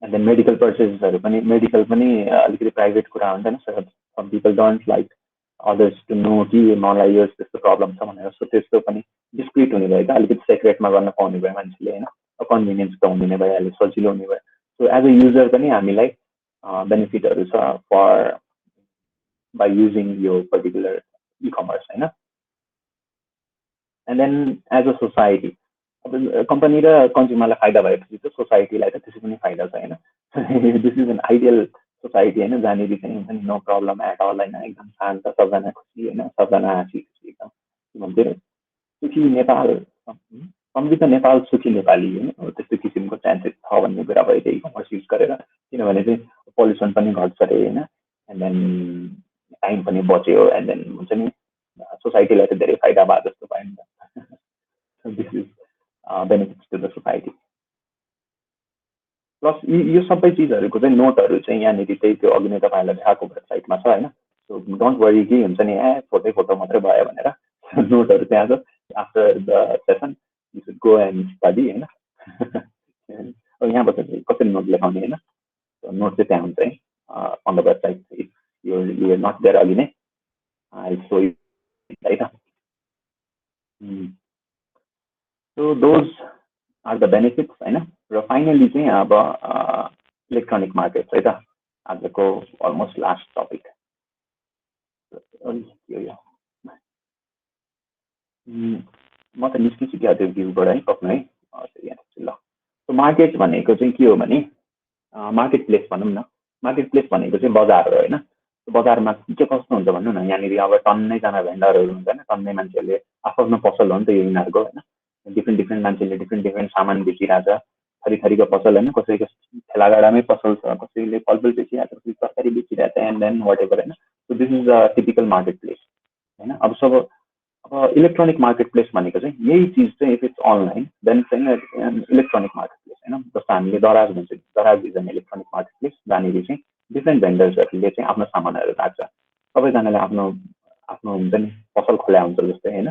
एन्ड देन मेडिकल पर्चेजेसहरू पनि, मेडिकल पनि अलिकति प्राइभेट कुरा हुन्छ नि, some people don't like others to know कि मलाई यो त्यस्तो प्रब्लम छ भनेर। सो त्यस्तो पनि डिस्क्रिट हुने भयो क्या, अलिकति सेक्रेटमा गर्न पाउने भयो मान्छेले होइन, कन्भिनियन्स त हुने भइहाल्यो, सजिलो हुने भयो। सो एज अ युजर पनि हामीलाई बेनिफिटहरू छ फर बाई युजिङ यो पर्टिकुलर इकमर्स होइन। And then as a society, अब कम्पनी र कन्ज्युमरलाई फाइदा भएपछि त सोसाइटीलाई त त्यसै पनि फाइदा छ होइन। This is an ideal society होइन, जहाँनिर चाहिँ हुन्छ नि नो प्रब्लम एट अल होइन, एकदम शान्त, सबजना खुसी होइन, सबजना हाँसी खुसी, एकदम के भन्छ अरे सुखी नेपाल, सम्झित नेपाल सुखी नेपाली होइन, त्यस्तो किसिमको चान्सेस छ भन्ने कुरा भयो त्यो इकमर्स युज गरेर। किनभने चाहिँ पोल्युसन पनि घट्छ अरे होइन, एन्ड देन टाइम पनि बच्यो, एन्ड देन हुन्छ नि सोसाइटीलाई त धेरै फाइदा भयो जस्तो भयो नि त। This is benefits to the society. Plus यो सबै चिजहरूको चाहिँ नोटहरू चाहिँ यहाँनिर त्यही त्यो अघि नै तपाईँहरूलाई देखाएको वेबसाइटमा छ होइन। सो डोन्ट वरी कि हुन्छ नि फोटो मात्रै भयो भनेर, नोटहरू त्यहाँ छ। After the session you should go and study होइन। यहाँबाट कसरी नोट लेखाउने होइन, नोट चाहिँ त्यहाँ हुन्छ है on the website. If you not there अघि नै आई सो है त। So those are the benefits होइन। र फाइनली चाहिँ अब इलेक्ट्रोनिक मार्केट है त, आजको अलमोस्ट लास्ट टपिक। म त निस्किसक्यो त्यो भ्यूबाट है, कप्नु है ल। सो मार्केट भनेको चाहिँ के हो भने मार्केट प्लेस भनौँ न। मार्केट प्लेस भनेको चाहिँ बजार हो होइन। बजारमा के कस्तो हुन्छ भन्नु न, यहाँनिर अब टन्नैजना भेन्डरहरू हुन्छ होइन, टन्नै मान्छेहरूले आफ्नो पसल हो नि त यो यिनीहरूको होइन। डिफ्रेन्ट मान्छेले डिफ्रेन्ट सामान बेचिरहेछ, थरीको पसल होइन, कसैको ठेलागाडामै पसल छ, कसैले फलफुल बेचिरहेछ, कसैले तरकारी बेचिरहेछ, एन्ड देन वाट एभर होइन। So this is a typical market place होइन। अब इलेक्ट्रोनिक मार्केट प्लेस भनेको चाहिँ यही चिज चाहिँ इफ इट्स अनलाइन देन चाहिँ इलेक्ट्रोनिक मार्केट प्लेस होइन। जस्तो हामीले दराज भन्छ, Daraz is an electronic market place, जहाँनिर चाहिँ डिफ्रेन्ट भेन्डर्सहरूले चाहिँ आफ्नो सामानहरू राख्छ। सबैजनाले आफ्नो आफ्नो हुन्छ नि पसल खोल्या हुन्छ जस्तै होइन।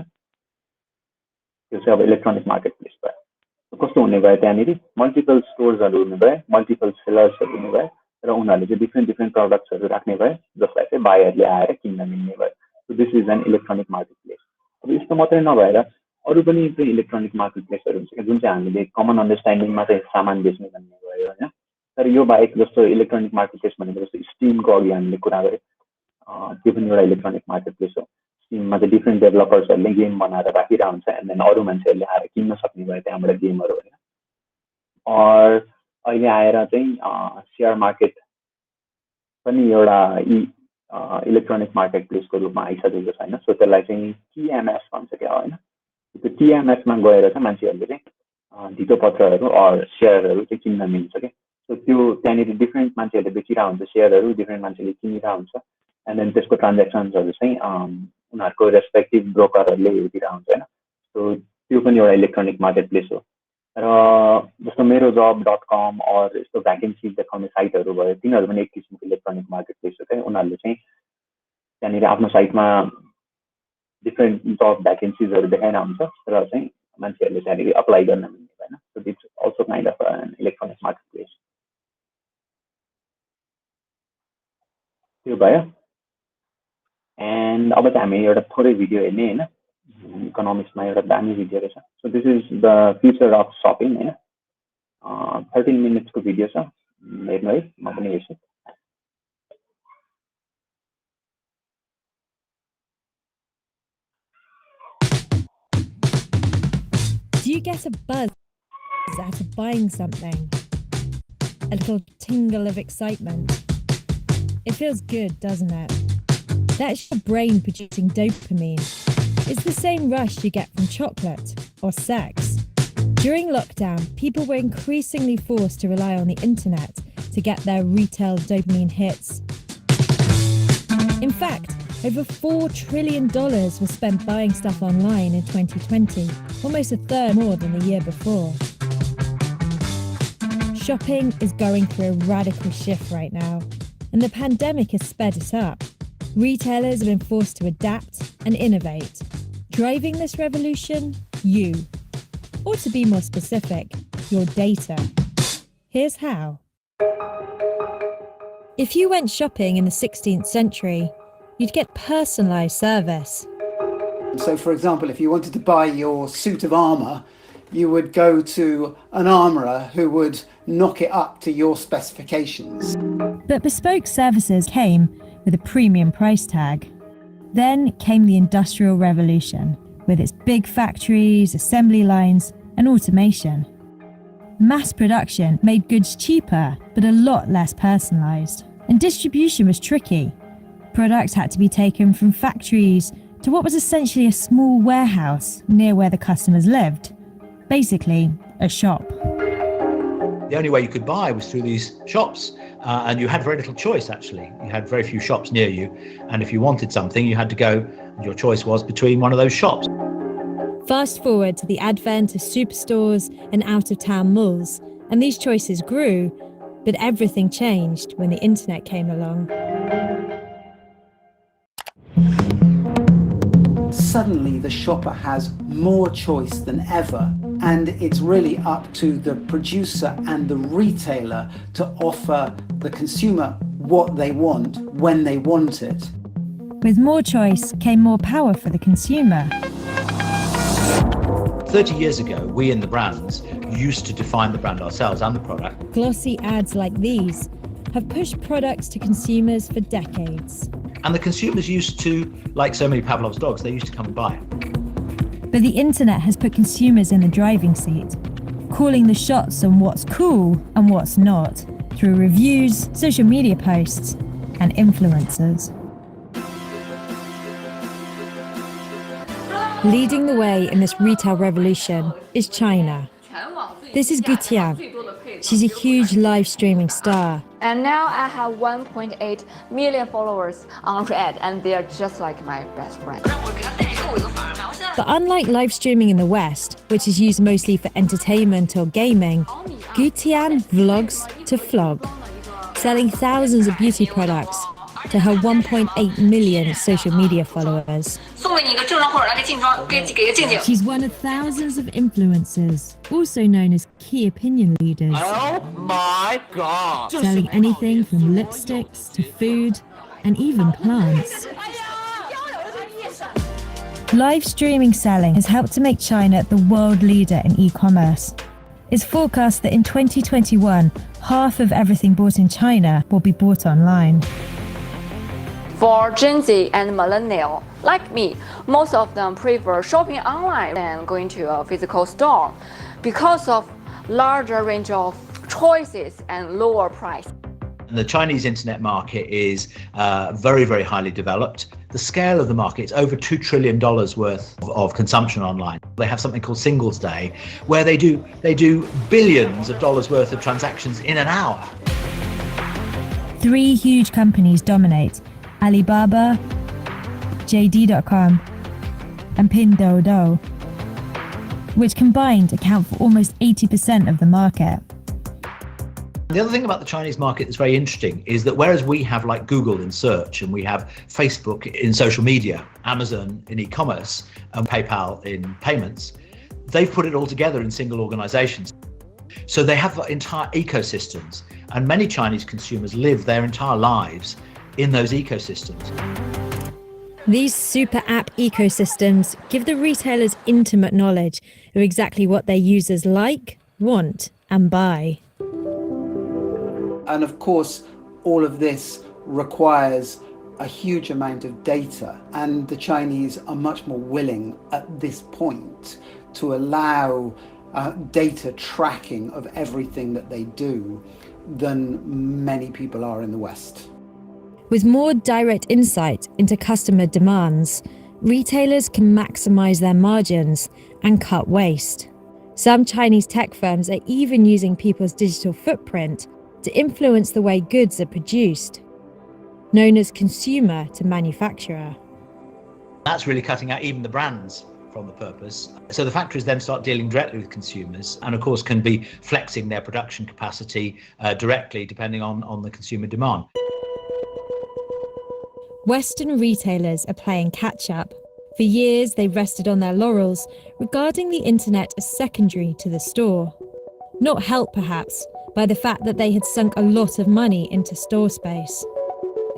त्यो चाहिँ अब इलेक्ट्रोनिक मार्केट प्लेस भयो। कस्तो हुने भयो, त्यहाँनिर मल्टिपल स्टोर्सहरू हुने भयो, मल्टिपल सेलर्सहरू हुने भयो, र उनीहरूले चाहिँ डिफ्रेन्ट प्रडक्ट्सहरू राख्ने भयो, जसलाई चाहिँ बायरले आएर किन्न मिल्ने भयो। So this is an electronic market place. अब यस्तो मात्रै नभएर अरू पनि चाहिँ इलेक्ट्रोनिक मार्केट प्लेसहरू हुन्छ जुन चाहिँ हामीले कमन अन्डरस्ट्यान्डिङमा चाहिँ सामान बेच्ने भन्ने भयो होइन। तर यो बाहेक जस्तो इलेक्ट्रोनिक मार्केट प्लेस भनेको जस्तो स्टिमको अघि हामीले कुरा गरेँ, त्यो पनि एउटा इलेक्ट्रोनिक मार्केट प्लेस हो। स्टिममा चाहिँ डिफ्रेन्ट डेभलपर्सहरूले गेम बनाएर राखिरहेको हुन्छ, एन्ड देन अरू मान्छेहरूले आएर किन्न सक्ने भयो त्यहाँबाट गेमहरू होइन। और अहिले आएर चाहिँ सेयर मार्केट पनि एउटा इलेक्ट्रोनिक मार्केट प्लेसको रूपमा आइसकेको छ होइन। सो त्यसलाई चाहिँ TMS भन्छ क्या होइन। त्यो TMSमा गएर चाहिँ मान्छेहरूले चाहिँ धितो पत्रहरू अर सेयरहरू चाहिँ किन्न मिल्छ क्या। सो त्यो त्यहाँनिर डिफ्रेन्ट मान्छेहरूले बेचिरहेको हुन्छ सेयरहरू, डिफ्रेन्ट मान्छेले किनिरहेको हुन्छ, एन्ड देन त्यसको ट्रान्जेक्सन्सहरू चाहिँ उनीहरूको रेस्पेक्टिभ ब्रोकरहरूले हेरिरहेको हुन्छ होइन। सो त्यो पनि एउटा इलेक्ट्रोनिक मार्केट प्लेस हो। र जस्तो मेरो जब.com और यस्तो भ्याकेन्सी देखाउने साइटहरू भयो, तिनीहरू पनि एक किसिमको इलेक्ट्रोनिक मार्केट प्लेस हो क्या। उनीहरूले चाहिँ त्यहाँनिर आफ्नो साइटमा डिफ्रेन्ट जब भ्याकेन्सिजहरू देखाइरहेको हुन्छ र चाहिँ मान्छेहरूले त्यहाँनिर अप्लाई गर्न मिल्ने होइन। So that's also kind of an electronic market place. त्यो भयो। एन्ड अब चाहिँ हामी एउटा थोरै भिडियो हेर्ने होइन, इकोनोमिक्समा एउटा दामी भिडियो रहेछ। So this is the future of shopping होइन। 13 मिनट्सको भिडियो छ, हेर्नु है, म पनि हेर्छु। Do you get a buzz out of buying something? A little tingle of excitement? It feels good, doesn't it? That's your brain producing dopamine. It's the same rush you get from chocolate or sex. During lockdown, people were increasingly forced to rely on the internet to get their retail dopamine hits. In fact, over $4 trillion was spent buying stuff online in 2020, almost a third more than the year before. Shopping is going through a radical shift right now, and the pandemic has sped it up. Retailers have been forced to adapt and innovate. Driving this revolution, you. Or to be more specific, your data. Here's how. If you went shopping in the 16th century, you'd get personalised service. So, for example, if you wanted to buy your suit of armour, you would go to an armourer who would knock it up to your specifications. But bespoke services came with a premium price tag. Then came the Industrial Revolution, with its big factories, assembly lines, and automation. Mass production made goods cheaper, but a lot less personalised. And distribution was tricky. Products had to be taken from factories to what was essentially a small warehouse near where the customers lived. Basically, a shop. The only way you could buy was through these shops, and you had very little choice, actually. You had very few shops near you, and if you wanted something, you had to go, and your choice was between one of those shops. Fast forward to the advent of superstores and out-of-town malls, and these choices grew, but everything changed when the internet came along. Suddenly the shopper has more choice than ever, and it's really up to the producer and the retailer to offer the consumer what they want when they want it. With more choice came more power for the consumer. 30 years ago, we in the brands used to define the brand ourselves and the product. Glossy ads like these have pushed products to consumers for decades. And the consumers used to, like so many Pavlov's dogs, they used to come and buy it. But the internet has put consumers in the driving seat, calling the shots on what's cool and what's not, through reviews, social media posts, and influencers. Leading the way in this retail revolution is China. This is Gutian. She's a huge live streaming star. And now I have 1.8 million followers on Red, and they're just like my best friend. But unlike live streaming in the West, which is used mostly for entertainment or gaming, Gutian vlogs to flog, selling thousands of beauty products to her 1.8 million social media followers. She's one of thousands of influencers, also known as key opinion leaders. Oh my God! Selling anything from lipsticks to food and even plants. Live streaming selling has helped to make China the world leader in e-commerce. It's forecast that in 2021, half of everything bought in China will be bought online. For Gen Z and millennial, like me, most of them prefer shopping online than going to a physical store because of larger range of choices and lower price. The Chinese internet market is very, very highly developed. The scale of the market is over $2 trillion worth of consumption online. They have something called Singles Day, where they do billions of dollars worth of transactions in an hour. 3 huge companies dominate: Alibaba, JD.com, and Pinduoduo, which combined account for almost 80% of the market. The other thing about the Chinese market that's very interesting is that whereas we have like Google in search and we have Facebook in social media, Amazon in e-commerce and PayPal in payments, they've put it all together in single organizations. So they have entire ecosystems, and many Chinese consumers live their entire lives in those ecosystems. These super app ecosystems give the retailers intimate knowledge of exactly what their users like, want, and buy. And of course, all of this requires a huge amount of data, and the Chinese are much more willing at this point to allow data tracking of everything that they do than many people are in the West. With more direct insight into customer demands, retailers can maximize their margins and cut waste. Some Chinese tech firms are even using people's digital footprint to influence the way goods are produced, known as consumer to manufacturer. That's really cutting out even the brands from the purpose. So the factories then start dealing directly with consumers and of course can be flexing their production capacity directly depending on the consumer demand. Western retailers are playing catch-up. For years, they've rested on their laurels, regarding the internet as secondary to the store. Not helped, perhaps, by the fact that they had sunk a lot of money into store space.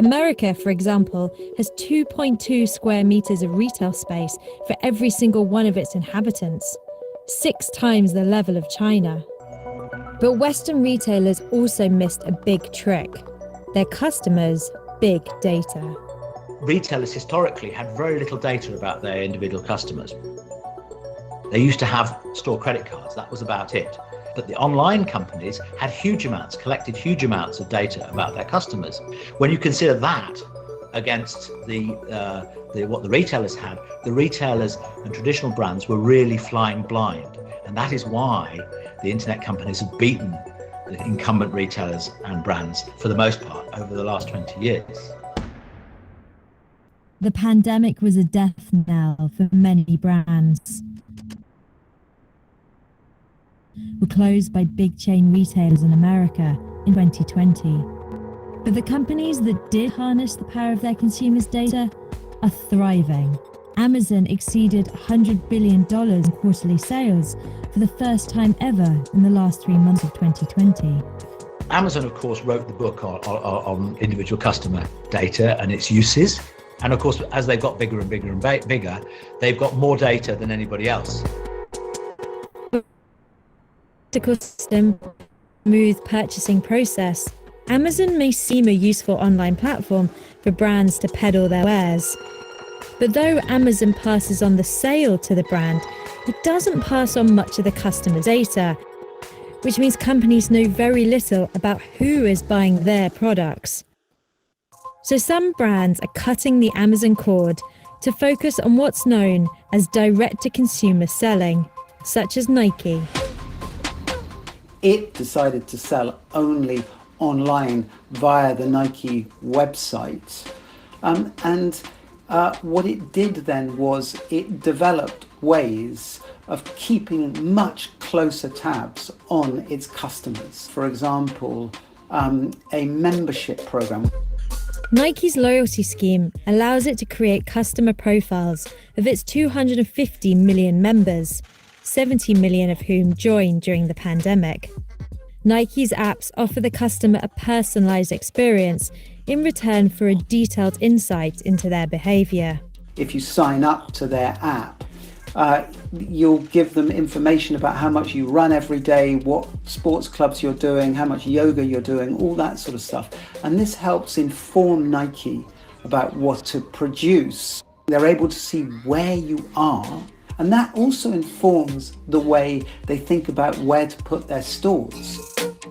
America, for example, has 2.2 square meters of retail space for every single one of its inhabitants, 6 times the level of China. But Western retailers also missed a big trick: their customers' big data. Retailers historically had very little data about their individual customers. They used to have store credit cards, that was about it. But the online companies had collected huge amounts of data about their customers. When you consider that against what the retailers had, the retailers and traditional brands were really flying blind. And that is why the internet companies have beaten the incumbent retailers and brands for the most part over the last 20 years. The pandemic was a death knell for many brands. Were closed by big chain retailers in America in 2020. But the companies that did harness the power of their consumers' data are thriving. Amazon exceeded $100 billion in quarterly sales for the first time ever in the last 3 months of 2020. Amazon, of course, wrote the book on individual customer data and its uses. And of course, as they've got bigger and bigger and bigger, they've got more data than anybody else. System, smooth purchasing process, Amazon may seem a useful online platform for brands to peddle their wares. But though Amazon passes on the sale to the brand, it doesn't pass on much of the customer data, which means companies know very little about who is buying their products. So some brands are cutting the Amazon cord to focus on what's known as direct-to-consumer selling, such as Nike. It decided to sell only online via the Nike website. What it did then was it developed ways of keeping much closer tabs on its customers. For example, a membership program. Nike's loyalty scheme allows it to create customer profiles of its 250 million members, 70 million of whom joined during the pandemic. Nike's apps offer the customer a personalized experience in return for a detailed insight into their behavior. If you sign up to their app, you'll give them information about how much you run every day, what sports clubs you're doing, how much yoga you're doing, all that sort of stuff. And this helps inform Nike about what to produce. They're able to see where you are, and that also informs the way they think about where to put their stores.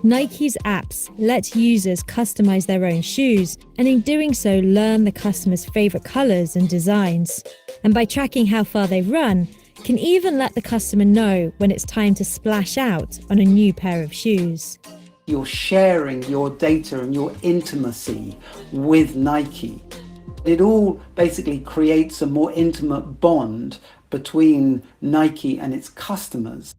Nike's apps let users customize their own shoes, and in doing so learn the customer's favorite colors and designs. And by tracking how far they've run, can even let the customer know when it's time to splash out on a new pair of shoes. You're sharing your data and your intimacy with Nike. It all basically creates a more intimate bond between Nike and its customers.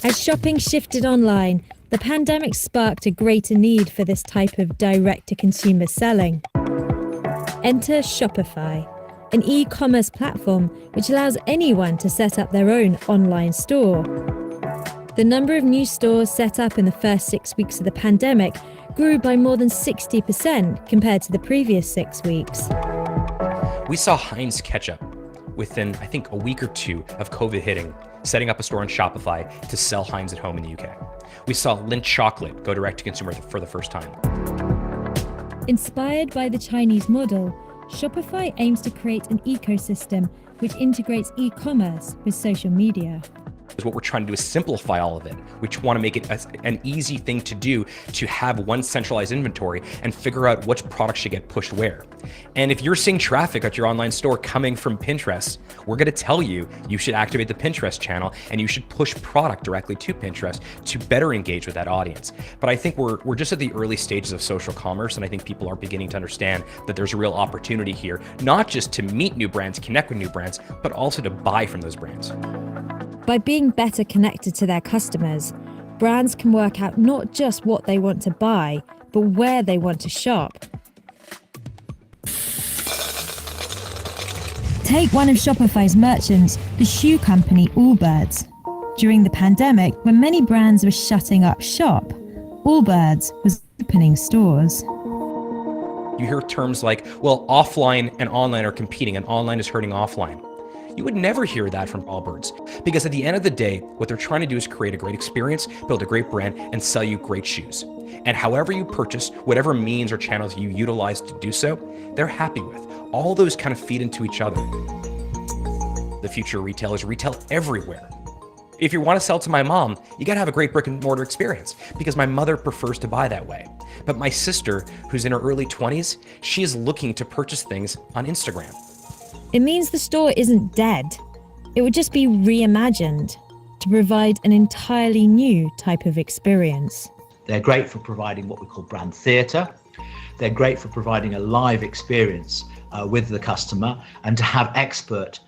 As shopping shifted online, the pandemic sparked a greater need for this type of direct-to-consumer selling. Enter Shopify, an e-commerce platform which allows anyone to set up their own online store. The number of new stores set up in the first 6 weeks of the pandemic grew by more than 60% compared to the previous 6 weeks. We saw Heinz Ketchup within, I think, a week or two of COVID hitting, setting up a store on Shopify to sell Heinz at home in the UK. We saw Lindt chocolate go direct to consumer for the first time. Inspired by the Chinese model, Shopify aims to create an ecosystem which integrates e-commerce with social media. what we're trying to do is simplify all of it. We want to make it an easy thing to do to have one centralized inventory and figure out which products should get pushed where. And if you're seeing traffic at your online store coming from Pinterest, we're going to tell you should activate the Pinterest channel and you should push product directly to Pinterest to better engage with that audience. But I think we're just at the early stages of social commerce, and I think people are beginning to understand that there's a real opportunity here, not just to meet new brands, connect with new brands, but also to buy from those brands. By being better connected to their customers, brands can work out not just what they want to buy, but where they want to shop. Take one of Shopify's merchants, the shoe company Allbirds. During the pandemic, when many brands were shutting up shop, Allbirds was opening stores. You hear terms like, well, offline and online are competing and online is hurting offline. You would never hear that from Allbirds, because at the end of the day, what they're trying to do is create a great experience, build a great brand, and sell you great shoes. And however you purchase, whatever means or channels you utilize to do so, they're happy with. All those kind of feed into each other. The future of retail is retail everywhere. If you want to sell to my mom, you got to have a great brick and mortar experience, because my mother prefers to buy that way. But my sister, who's in her early 20s, she is looking to purchase things on Instagram. It means the store isn't dead. It would just be reimagined to provide an entirely new type of experience. They're great for providing what we call brand theatre. They're great for providing a live experience with the customer, and to have expert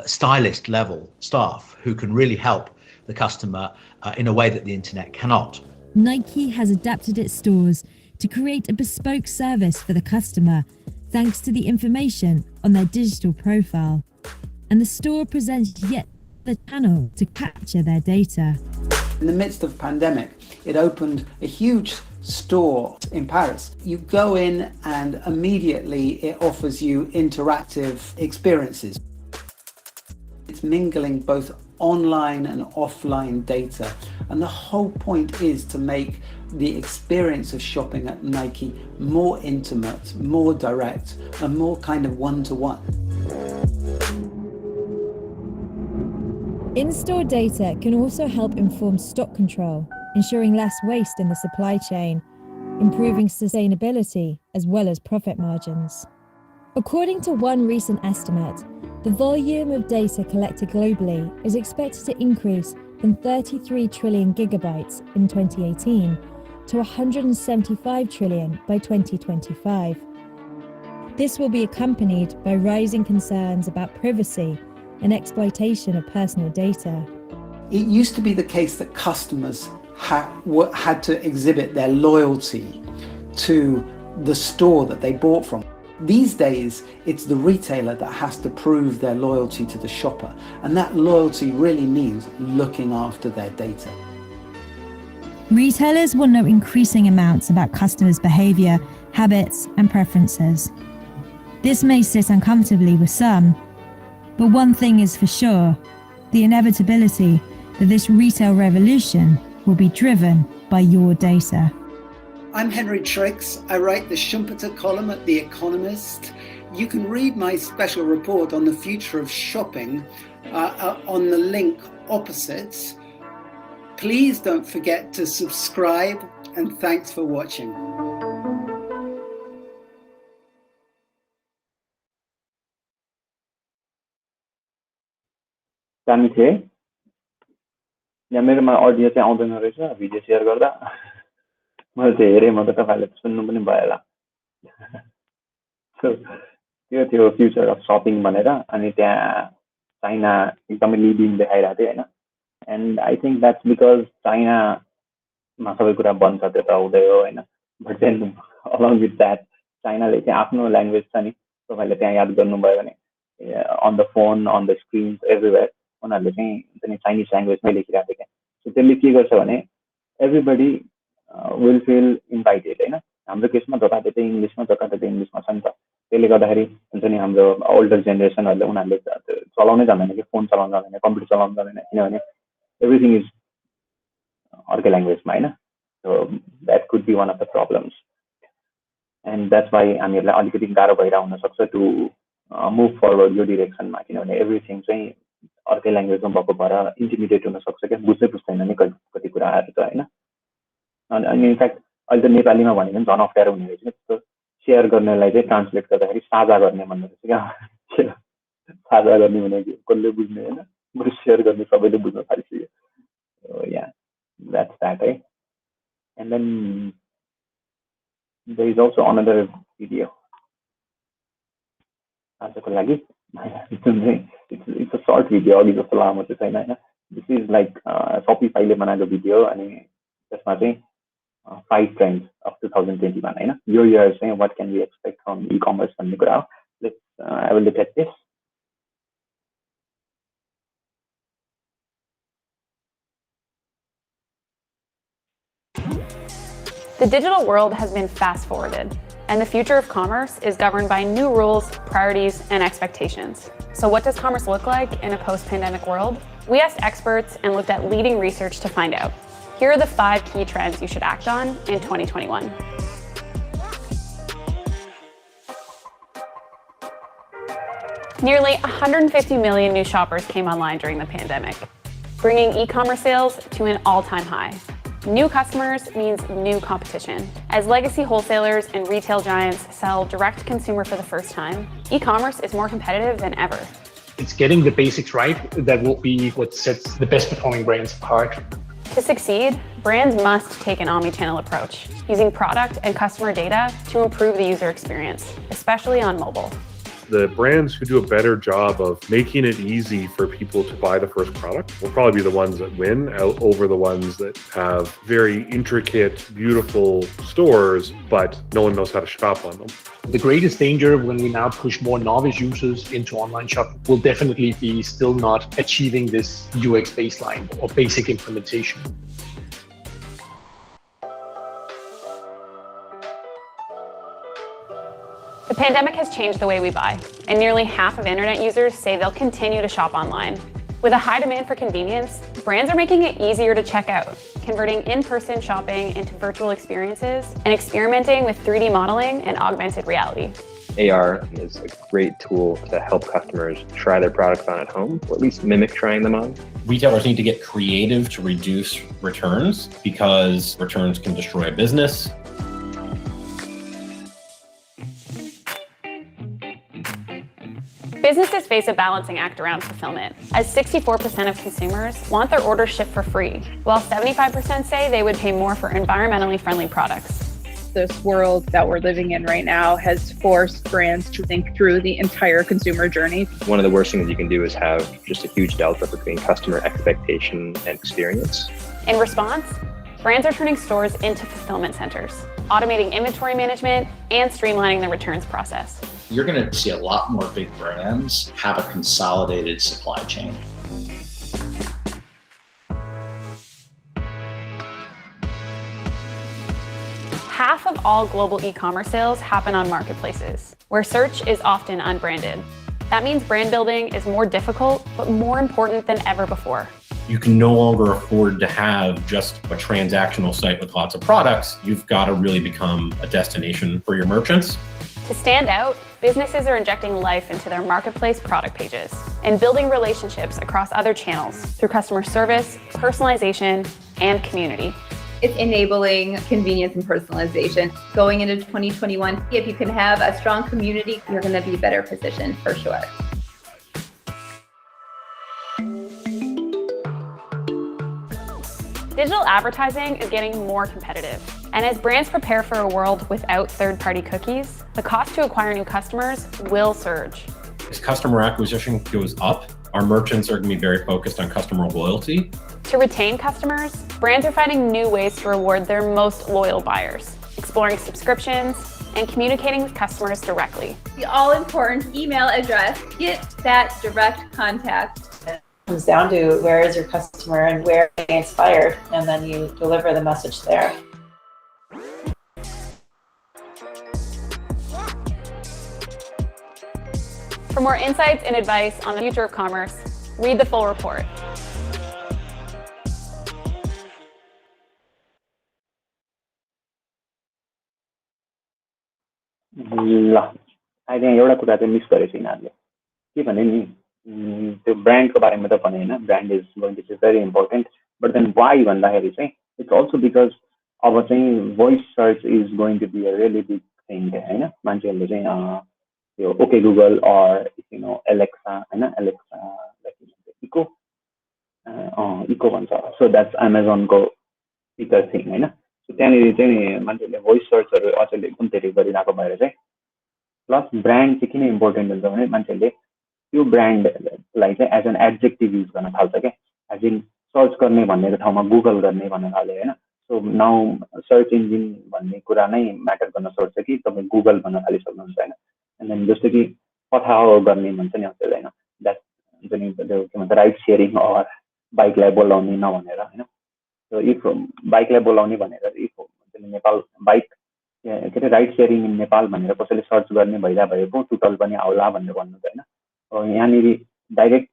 stylist level staff who can really help the customer in a way that the internet cannot. Nike has adapted its stores to create a bespoke service for the customer, thanks to the information on their digital profile. And the store presents yet the channel to capture their data. In the midst of pandemic, it opened a huge store in Paris. You go in and immediately it offers you interactive experiences. It's mingling both online and offline data. And the whole point is to make the experience of shopping at Nike more intimate, more direct, and more kind of one-to-one. In-store data can also help inform stock control, ensuring less waste in the supply chain, improving sustainability as well as profit margins. According to one recent estimate, the volume of data collected globally is expected to increase from 33 trillion gigabytes in 2018 to 175 trillion by 2025. This will be accompanied by rising concerns about privacy and exploitation of personal data. It used to be the case that customers had to exhibit their loyalty to the store that they bought from. These days, it's the retailer that has to prove their loyalty to the shopper, and that loyalty really means looking after their data. Retailers will know increasing amounts about customers' behavior, habits, and preferences. This may sit uncomfortably with some, but one thing is for sure, the inevitability that this retail revolution will be driven by your data. I'm Henry Trix. I write the Schumpeter column at The Economist. You can read my special report on the future of shopping on the link opposite. Please don't forget to subscribe, and thanks for watching. दामी थिए यहाँ मेरोमा audio चाहिँ आउँदैन रहेछ video share गर्दा मैले चाहिँ हेरेँ म त तपाईहरुले सुन्नु पनि भयो होला त्यो थियो फ्युचर अफ शपिङ भनेर अनि त्यहाँ चाइना एकदमै लिडिङ देखाइरहेको थियो हैन and I think that's because चाइनामा सबै कुरा बन्छ त्यो त हुँदै हो हैन but then along with that चाइनाले चाहिँ आफ्नो ल्याङ्ग्वेज छ नि तपाईहरुले त्यहाँ याद गर्नुभयो भने on the phone on the screen everywhere उनीहरूले चाहिँ चाइनिज ल्याङ्ग्वेजमै लेखिरहेको थियो क्या त्यसले के गर्छ भने एभ्रीबडी विल फिल इन्भाइटेड हैन हाम्रो केसमा जताततै चाहिँ इङ्ग्लिसमा जताततै इङ्ग्लिसमा छ नि त त्यसले गर्दाखेरि हुन्छ नि हाम्रो ओल्डर जेनेरेसनहरूले उनीहरूले चलाउनै जान्दैन कि फोन चलाउन जान्दैन कम्प्युटर चलाउन जान्दैन किनभने एभ्रिथिङ इज अर्कै ल्याङ्ग्वेजमा हैन so that could be one of the problems and that's why हामीहरूलाई अलिकति गाह्रो भइरहेको हुनसक्छ टु मुभ फरवर्ड यो डिरेक्सनमा किनभने एभ्रिथिङ चाहिँ अर्कै ल्याङ्ग्वेजमा भएको भएर इन्टिमिडिएट हुनसक्छ क्या, बुझ्दैन नि कति कुराहरू त होइन। अनि इनफ्याक्ट अहिले त नेपालीमा भनेको पनि झन् अप्ठ्यारो हुने रहेछ त्यस्तो सेयर गर्नेलाई चाहिँ ट्रान्सलेट गर्दाखेरि साझा गर्ने भन्ने रहेछ क्या। साझा गर्ने भनेको कसले बुझ्ने होइन, बरु सेयर गर्ने सबैले बुझ्न थालिसक्यो। या द्याट्स द्याट है। And then there is also another video आजको लागि, इट्स अ सर्ट भिडियो, अघि जस्तो लामो चाहिँ छैन होइन। दिस इज लाइक सपिफाईले बनाएको भिडियो, अनि त्यसमा चाहिँ 5 ट्रेन्ड्स अफ 2021 होइन, यो इयर चाहिँ what can we expect from e-commerce भन्ने कुरा हो। Let's have a look at this. The digital world has been fast-forwarded, and the future of commerce is governed by new rules, priorities, and expectations. So what does commerce look like in a post-pandemic world? We asked experts and looked at leading research to find out. Here are the 5 key trends you should act on in 2021. Nearly 150 million new shoppers came online during the pandemic, bringing e-commerce sales to an all-time high. New customers means new competition. As legacy wholesalers and retail giants sell direct to consumer for the first time, e-commerce is more competitive than ever. It's getting the basics right that will be what sets the best performing brands apart. To succeed, brands must take an omni-channel approach, using product and customer data to improve the user experience, especially on mobile. The brands who do a better job of making it easy for people to buy the first product will probably be the ones that win over the ones that have very intricate, beautiful stores, but no one knows how to shop on them. The greatest danger when we now push more novice users into online shopping will definitely be still not achieving this UX baseline or basic implementation. The pandemic has changed the way we buy, and nearly half of internet users say they'll continue to shop online. With a high demand for convenience, brands are making it easier to check out, converting in-person shopping into virtual experiences and experimenting with 3D modeling and augmented reality. AR is a great tool to help customers try their products on at home, or at least mimic trying them on. Retailers need to get creative to reduce returns because returns can destroy a business. Businesses face a balancing act around fulfillment, as 64% of consumers want their orders shipped for free, while 75% say they would pay more for environmentally friendly products. This world that we're living in right now has forced brands to think through the entire consumer journey. One of the worst things you can do is have just a huge delta between customer expectation and experience. In response, brands are turning stores into fulfillment centers, automating inventory management and streamlining the returns process. You're going to see a lot more big brands have a consolidated supply chain. Half of all global e-commerce sales happen on marketplaces, where search is often unbranded. That means brand building is more difficult, but more important than ever before. You can no longer afford to have just a transactional site with lots of products. You've got to really become a destination for your merchants. To stand out, businesses are injecting life into their marketplace product pages and building relationships across other channels through customer service, personalization, and community. It's enabling convenience and personalization. Going into 2021, if you can have a strong community, you're going to be better positioned for sure. Digital advertising is getting more competitive. And as brands prepare for a world without third-party cookies, the cost to acquire new customers will surge. As customer acquisition goes up, our merchants are going to be very focused on customer loyalty. To retain customers, brands are finding new ways to reward their most loyal buyers, exploring subscriptions, and communicating with customers directly. The all-important email address, get that direct contact. It comes down to where is your customer and where are they inspired, and then you deliver the message there. For more insights and advice on the future of commerce, read the full report. ल अहिले एउटा कुरा चाहिँ miss गरेछ यिनीहरूले के भने नि त्यो ब्रान्डको बारेमा त भने होइन, brand is going to be very important, but then why भन्दाखेरि चाहिँ इट्स अल्सो बिकज अब चाहिँ voice search is going to be a really big thing होइन। मान्छेहरूले चाहिँ त्यो ओके गुगल अर एलेक्सा होइन, एलेक्सा इको इको भन्छ, सो द्याट्स एमाजोनको स्पिकर थिङ होइन। सो त्यहाँनिर चाहिँ मान्छेहरूले भोइस सर्चहरू अचेल एकदम धेरै गरिरहेको भएर चाहिँ प्लस ब्रान्ड चाहिँ किन इम्पोर्टेन्ट हुन्छ भने मान्छेहरूले त्यो ब्रान्डलाई चाहिँ एज एन एडजेक्टिभ युज गर्न थाल्छ क्या, एज इन सर्च गर्ने भन्ने ठाउँमा गुगल गर्ने भन्न थाल्यो होइन। सो नाउ सर्च इन्जिन भन्ने कुरा नै म्याटर गर्न सक्छ कि तपाईँ गुगल भन्न थालिसक्नुहुन्छ होइन। एन्ड देन जस्तो कि पठाओ गर्ने भन्छ नि अचेल होइन, द्याट हुन्छ नि त्यो के भन्छ राइड सेयरिङ अर बाइकलाई बोलाउने नभनेर होइन। सो इफ बाइकलाई बोलाउने भनेर इफ नेपाल बाइक के अरे राइड सेयरिङ इन नेपाल भनेर कसैले सर्च गर्ने भइरहेको टुटल पनि आउला भनेर भन्नु त होइन। यहाँनिर डाइरेक्ट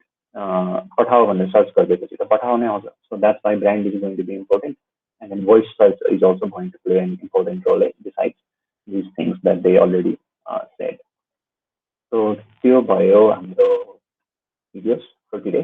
पठाओ भनेर सर्च गरिदिएपछि त पठाओ नै आउँछ। So that's why brand is going to be important and then voice search is also going to play an important role besides these things that they already said. So त्यो भयो हाम्रो videos for today.